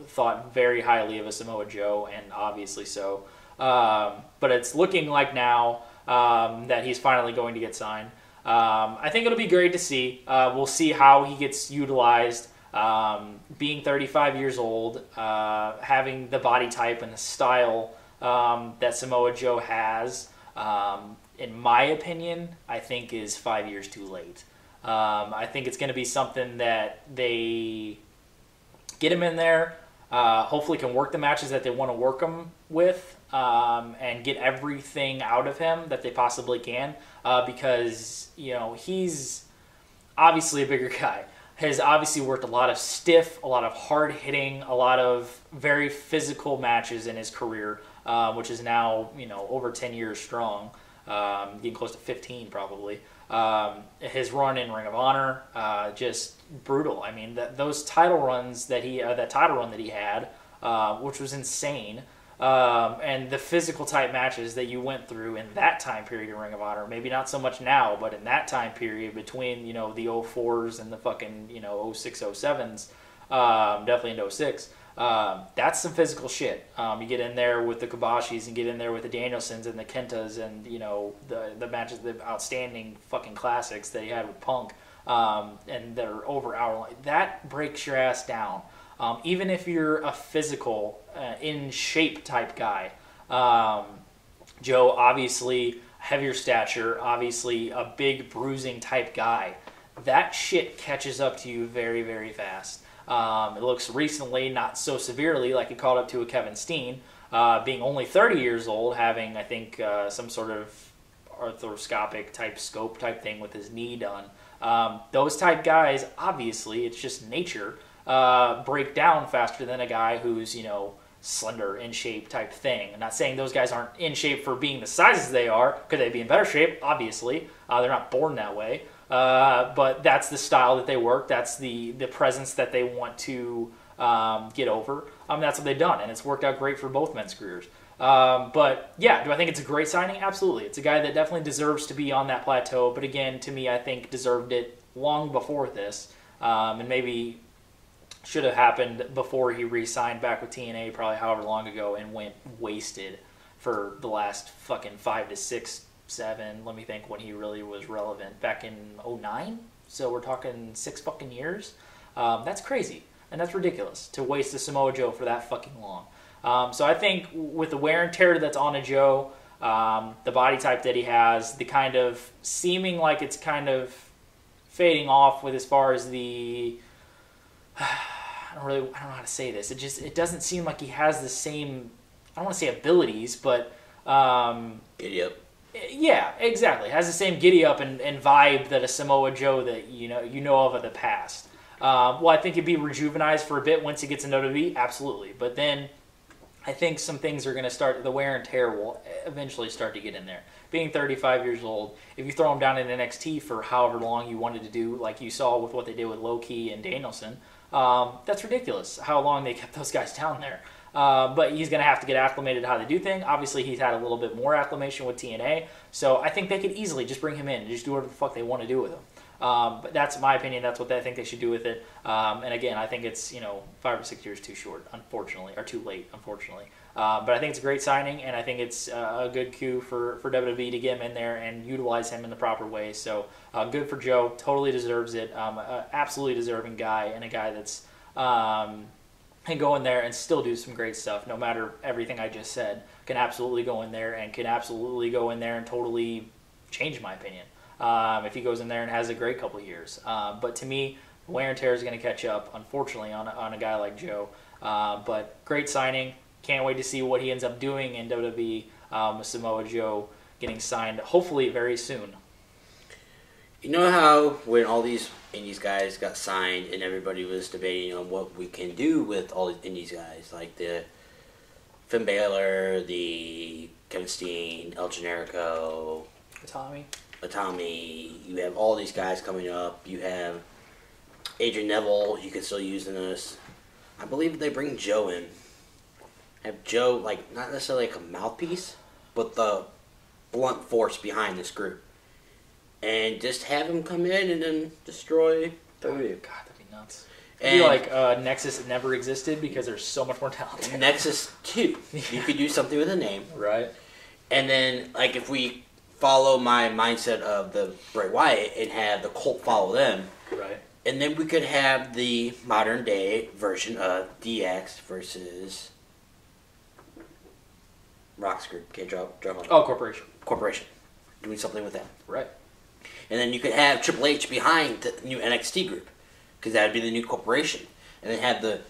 thought very highly of a Samoa Joe, and obviously so. But it's looking like now that he's finally going to get signed. I think it'll be great to see. We'll see how he gets utilized. Being 35 years old, having the body type and the style that Samoa Joe has, in my opinion, I think is 5 years too late. I think it's going to be something that they get him in there, hopefully can work the matches that they want to work him with, and get everything out of him that they possibly can, because, he's obviously a bigger guy. Has obviously worked a lot of stiff, a lot of hard hitting, a lot of very physical matches in his career, which is now, over 10 years strong, getting close to 15 probably. His run in Ring of Honor, just brutal. I mean, those title runs that that title run that he had, which was insane. And the physical type matches that you went through in that time period in Ring of Honor, maybe not so much now, but in that time period between, the 04s and the fucking, 06, 07s, definitely in 06, that's some physical shit. You get in there with the Kibashis and get in there with the Danielsons and the Kentas and, the matches, the outstanding fucking classics that he had with Punk, and that are over hour long. That breaks your ass down. Even if you're a physical, in shape type guy, Joe, obviously heavier stature, obviously a big bruising type guy, that shit catches up to you very, very fast. It looks recently not so severely like it caught up to a Kevin Steen, being only 30 years old, having, I think, some sort of arthroscopic type scope type thing with his knee done. Those type guys, obviously, it's just nature, break down faster than a guy who's, slender, in shape type thing. I'm not saying those guys aren't in shape for being the sizes they are. Could they be in better shape? Obviously. They're not born that way. But that's the style that they work. That's the presence that they want to get over. That's what they've done, and it's worked out great for both men's careers. But yeah, do I think it's a great signing? Absolutely. It's a guy that definitely deserves to be on that plateau, but again, to me, I think deserved it long before this, and maybe should have happened before he re-signed back with TNA probably however long ago and went wasted for the last fucking 5 to 6, 7, let me think when he really was relevant, back in 09? So we're talking 6 fucking years? That's crazy, and that's ridiculous to waste a Samoa Joe for that fucking long. So I think with the wear and tear that's on a Joe, the body type that he has, the kind of seeming like it's kind of fading off with as far as the... I don't know how to say this. It doesn't seem like he has the same, I don't want to say abilities, but Giddy up. Yeah, exactly. Has the same giddy up and vibe that a Samoa Joe that you know of the past. Well, I think he'd be rejuvenized for a bit once he gets in WWE, absolutely. But then I think some things are going to start, the wear and tear will eventually start to get in there. Being 35 years old, if you throw him down in NXT for however long you wanted to do, like you saw with what they did with Low-Key and Danielson, that's ridiculous how long they kept those guys down there. But he's going to have to get acclimated to how they do things. Obviously, he's had a little bit more acclimation with TNA, so I think they could easily just bring him in and just do whatever the fuck they want to do with him. But that's my opinion. That's what I think they should do with it. And again, I think it's 5 or 6 years too short, unfortunately, or too late, unfortunately. But I think it's a great signing, and I think it's a good coup for WWE to get him in there and utilize him in the proper way. So good for Joe. Totally deserves it. Absolutely deserving guy, and a guy that's can go in there and still do some great stuff, no matter everything I just said. Can absolutely go in there and totally change my opinion. If he goes in there and has a great couple of years. But to me, wear and tear is going to catch up, unfortunately, on a guy like Joe. But great signing. Can't wait to see what he ends up doing in WWE with Samoa Joe getting signed, hopefully very soon. You know how when all these Indies guys got signed and everybody was debating on what we can do with all these Indies guys, like the Finn Balor, the Kevin Steen, El Generico, Tommy, you have all these guys coming up. You have Adrian Neville, you could still use in this. I believe they bring Joe in. Have Joe, like, not necessarily like a mouthpiece, but the blunt force behind this group. And just have him come in and then destroy WWE. God, that'd be nuts. It'd be like Nexus never existed because there's so much more talent. Nexus 2. You could do something with a name. Right. And then, like, if we follow my mindset of the Bray Wyatt and have the cult follow them. Right. And then we could have the modern day version of DX versus Rock's group. Okay, drop on. Oh, Corporation. Doing something with that. Right. And then you could have Triple H behind the new NXT group. Because that would be the new corporation. And then have the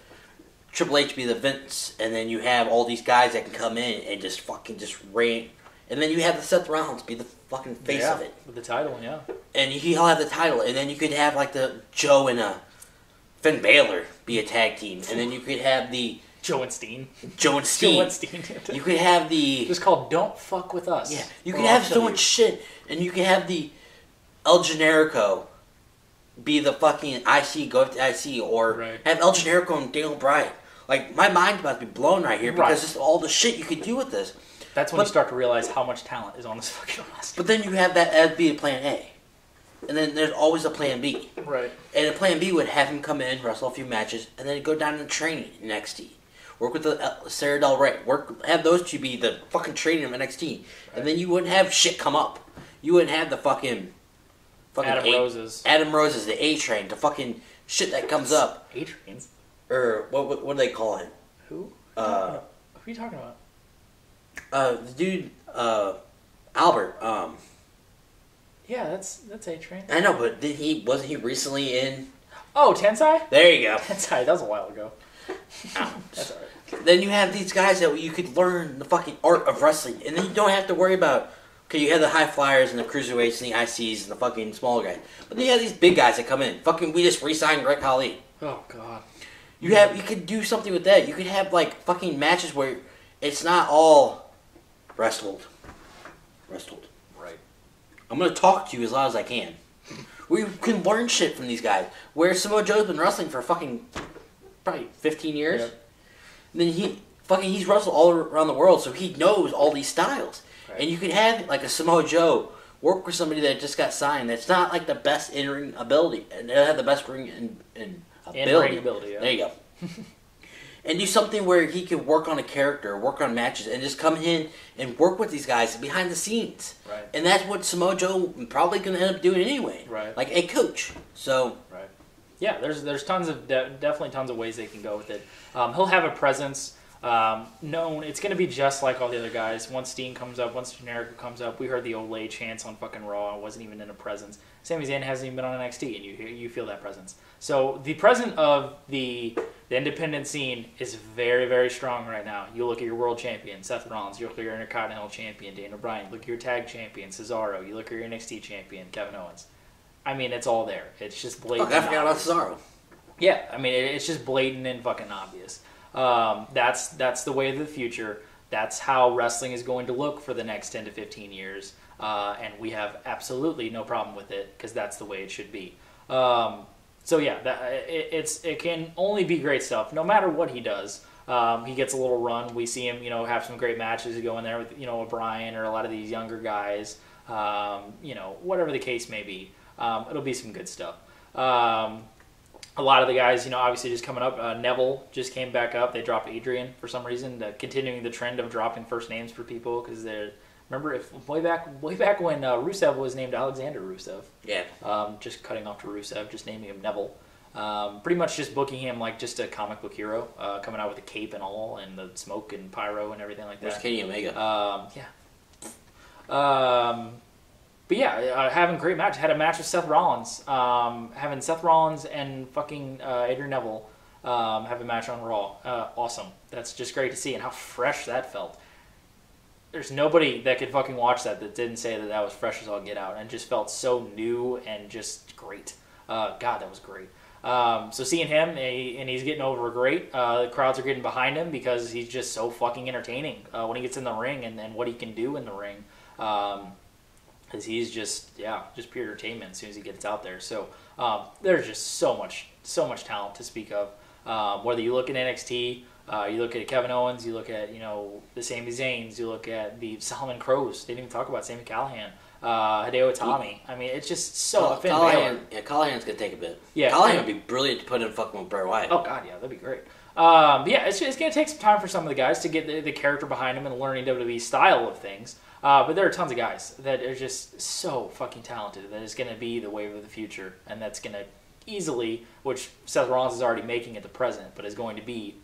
Triple H be the Vince. And then you have all these guys that can come in and just fucking just reign. And then you have the Seth Rollins be the fucking face of it. With the title, yeah. And he'll have the title. And then you could have like the Joe and Finn Balor be a tag team. And then you could have the... Joe and Steen. Joe and Steen. You could have the... It's called Don't Fuck With Us. Yeah. You could have so much shit. And you could have the El Generico be the fucking IC, go to IC. Or have El Generico and Daniel Bryan. Like, my mind's about to be blown right here because just all the shit you could do with this. That's when you start to realize how much talent is on this fucking roster. But then you have that as be a plan A. And then there's always a plan B. Right. And a plan B would have him come in, wrestle a few matches, and then go down to training in NXT. Work with the Sarah Del Rey. Have those two be the fucking training of NXT. Right. And then you wouldn't have shit come up. You wouldn't have the fucking Adam Rose's, the A-Train, the fucking shit that comes up. A-Trains? Or what do they call him? Who? Who are you talking about? The dude, Albert. Yeah, that's A-Train. I know, but wasn't he recently in? Oh, Tensai? There you go. Tensai, that was a while ago. That's alright. Then you have these guys that you could learn the fucking art of wrestling, and then you don't have to worry about. Okay, you have the high flyers and the cruiserweights and the ICs and the fucking small guys, but then you have these big guys that come in. Fucking, we just re-signed Greg Khali. Oh god. You could do something with that. You could have like fucking matches where it's not all wrestled. Right. I'm gonna talk to you as loud as I can. We can learn shit from these guys. Where Samoa Joe's been wrestling for fucking probably 15 years. Yep. And then he's wrestled all around the world, so he knows all these styles. Right. And you can have like a Samoa Joe work with somebody that just got signed that's not like the best in-ring ability, and they'll have the best ring in ability. Yeah. There you go. And do something where he can work on a character, work on matches, and just come in and work with these guys behind the scenes. Right. And that's what Samoa Joe probably going to end up doing anyway. Right. Like a coach. So. Right. Yeah, there's tons of definitely tons of ways they can go with it. He'll have a presence. Known. It's going to be just like all the other guys. Once Steen comes up, once Generico comes up, we heard the Olay chants on fucking Raw. It wasn't even in a presence. Sami Zayn hasn't even been on NXT, and you feel that presence. So the presence of the independent scene is very, very strong right now. You look at your world champion, Seth Rollins. You look at your Intercontinental champion, Daniel Bryan. Look at your tag champion, Cesaro. You look at your NXT champion, Kevin Owens. I mean, it's all there. It's just blatant. I forgot about Cesaro. Yeah, I mean, it's just blatant and fucking obvious. That's the way of the future. That's how wrestling is going to look for the next 10 to 15 years. And we have absolutely no problem with it because that's the way it should be. So yeah, it can only be great stuff. No matter what he does, he gets a little run. We see him, have some great matches. Go in there with, O'Brien or a lot of these younger guys. Whatever the case may be, it'll be some good stuff. A lot of the guys, obviously just coming up. Neville just came back up. They dropped Adrian for some reason, continuing the trend of dropping first names for people because they're. Remember, way back when Rusev was named Alexander Rusev. Yeah. Just cutting off to Rusev, just naming him Neville. Pretty much just booking him like just a comic book hero, coming out with a cape and all, and the smoke and pyro and everything like that. Where's Kenny Omega? Yeah. But yeah, having a great match. Had a match with Seth Rollins. Having Seth Rollins and fucking Adrian Neville have a match on Raw. Awesome. That's just great to see, and how fresh that felt. There's nobody that could fucking watch that didn't say that was fresh as all get out, and just felt so new and just great. God, that was great. So seeing him, and he's getting over great. The crowds are getting behind him because he's just so fucking entertaining when he gets in the ring and what he can do in the ring. Because he's just pure entertainment as soon as he gets out there. So there's just so so much talent to speak of. Whether you look at NXT, you look at Kevin Owens, you look at the Sami Zayns, you look at the Solomon Crows. They didn't even talk about Sami Callihan, Hideo Itami. I mean, it's just so Finn Balor. Yeah, Callahan's gonna take a bit. Yeah, Callahan would be brilliant to put in fucking with Bray Wyatt. Oh god, yeah, that'd be great. Yeah, it's going to take some time for some of the guys to get the character behind them and learning WWE style of things. But there are tons of guys that are just so fucking talented that is going to be the wave of the future, and that's going to easily, which Seth Rollins is already making at the present, but is going to be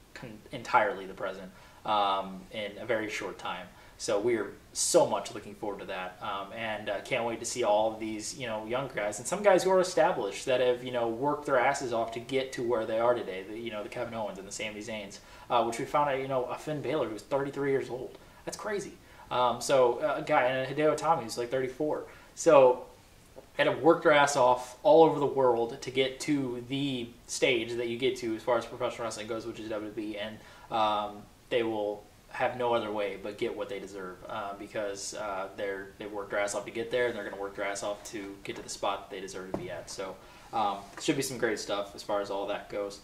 entirely the present in a very short time. So we're so much looking forward to that, and can't wait to see all of these, young guys and some guys who are established that have, worked their asses off to get to where they are today. The Kevin Owens and the Sami Zayns, which we found out, a Finn Balor who's 33 years old. That's crazy. So a guy, and a Hideo Itami who's like 34. So had to work their ass off all over the world to get to the stage that you get to as far as professional wrestling goes, which is WWE, and they will have no other way but get what they deserve because they've worked their ass off to get there, and they're going to work their ass off to get to the spot that they deserve to be at. So should be some great stuff as far as all that goes.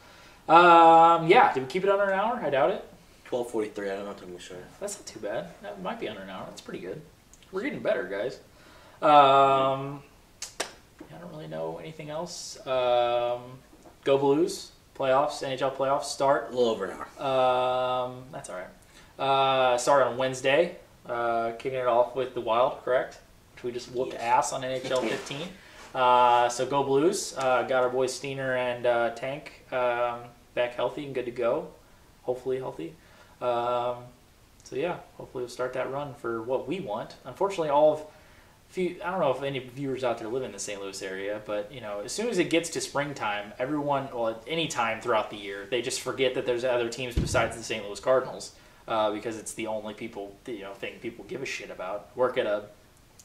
Yeah, did we keep it under an hour? I doubt it. 12:43. I don't know. I'm sure. That's not too bad. That might be under an hour. That's pretty good. We're getting better, guys. I don't really know anything else. Go Blues. Playoffs. NHL playoffs start. A little over an hour. That's all right. Start on Wednesday. Kicking it off with the Wild, correct? Which we just whooped ass on NHL 15. So go Blues. Got our boys Steiner and Tank back healthy and good to go. Hopefully healthy. So yeah, hopefully we'll start that run for what we want. Unfortunately, I don't know if any viewers out there live in the St. Louis area, but as soon as it gets to springtime, everyone, well, at any time throughout the year, they just forget that there's other teams besides the St. Louis Cardinals because it's the only thing people give a shit about. Work at a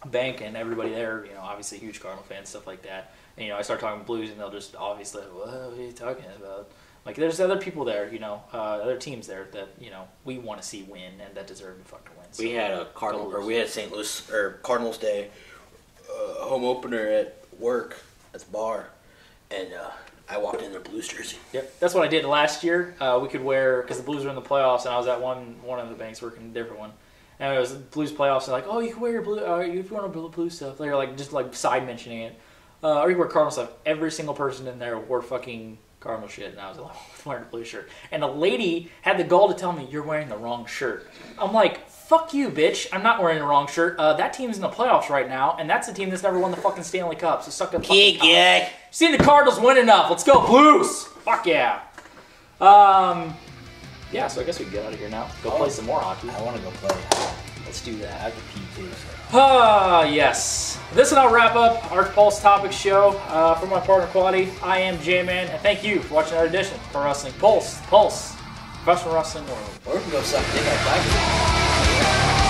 bank, and everybody there, obviously huge Cardinal fans, stuff like that. And I start talking Blues, and they'll just obviously, what are you talking about? Like, there's other people there, other teams there that, we want to see win and that deserve to fucking win. So, we had we had St. Louis, or Cardinals Day home opener at work at the bar, and I walked in their Blues jersey. Yep, that's what I did last year. We could wear, because the Blues were in the playoffs, and I was at one of the banks working a different one. And it was Blues playoffs, and like, oh, you can wear your blue, if you want to blue stuff. They're like, just like side mentioning it. Or you wear Cardinal stuff. Every single person in there wore fucking Cardinal shit, and I was like, I'm wearing a blue shirt. And a lady had the gall to tell me, you're wearing the wrong shirt. I'm like, fuck you, bitch. I'm not wearing the wrong shirt. That team's in the playoffs right now, and that's the team that's never won the fucking Stanley Cup, so suck a fucking cock. Yeah. See the Cardinals win enough. Let's go, Blues! Fuck yeah. Yeah, so I guess we can get out of here now. Go play some more hockey. I want to go play. Let's do that. I have to pee too. Yes. This will now wrap up our Pulse Topix show. For my partner Quaddy, I am J-Man, and thank you for watching our edition of Wrestling Pulse, Professional Wrestling World. Or we can go suck dick at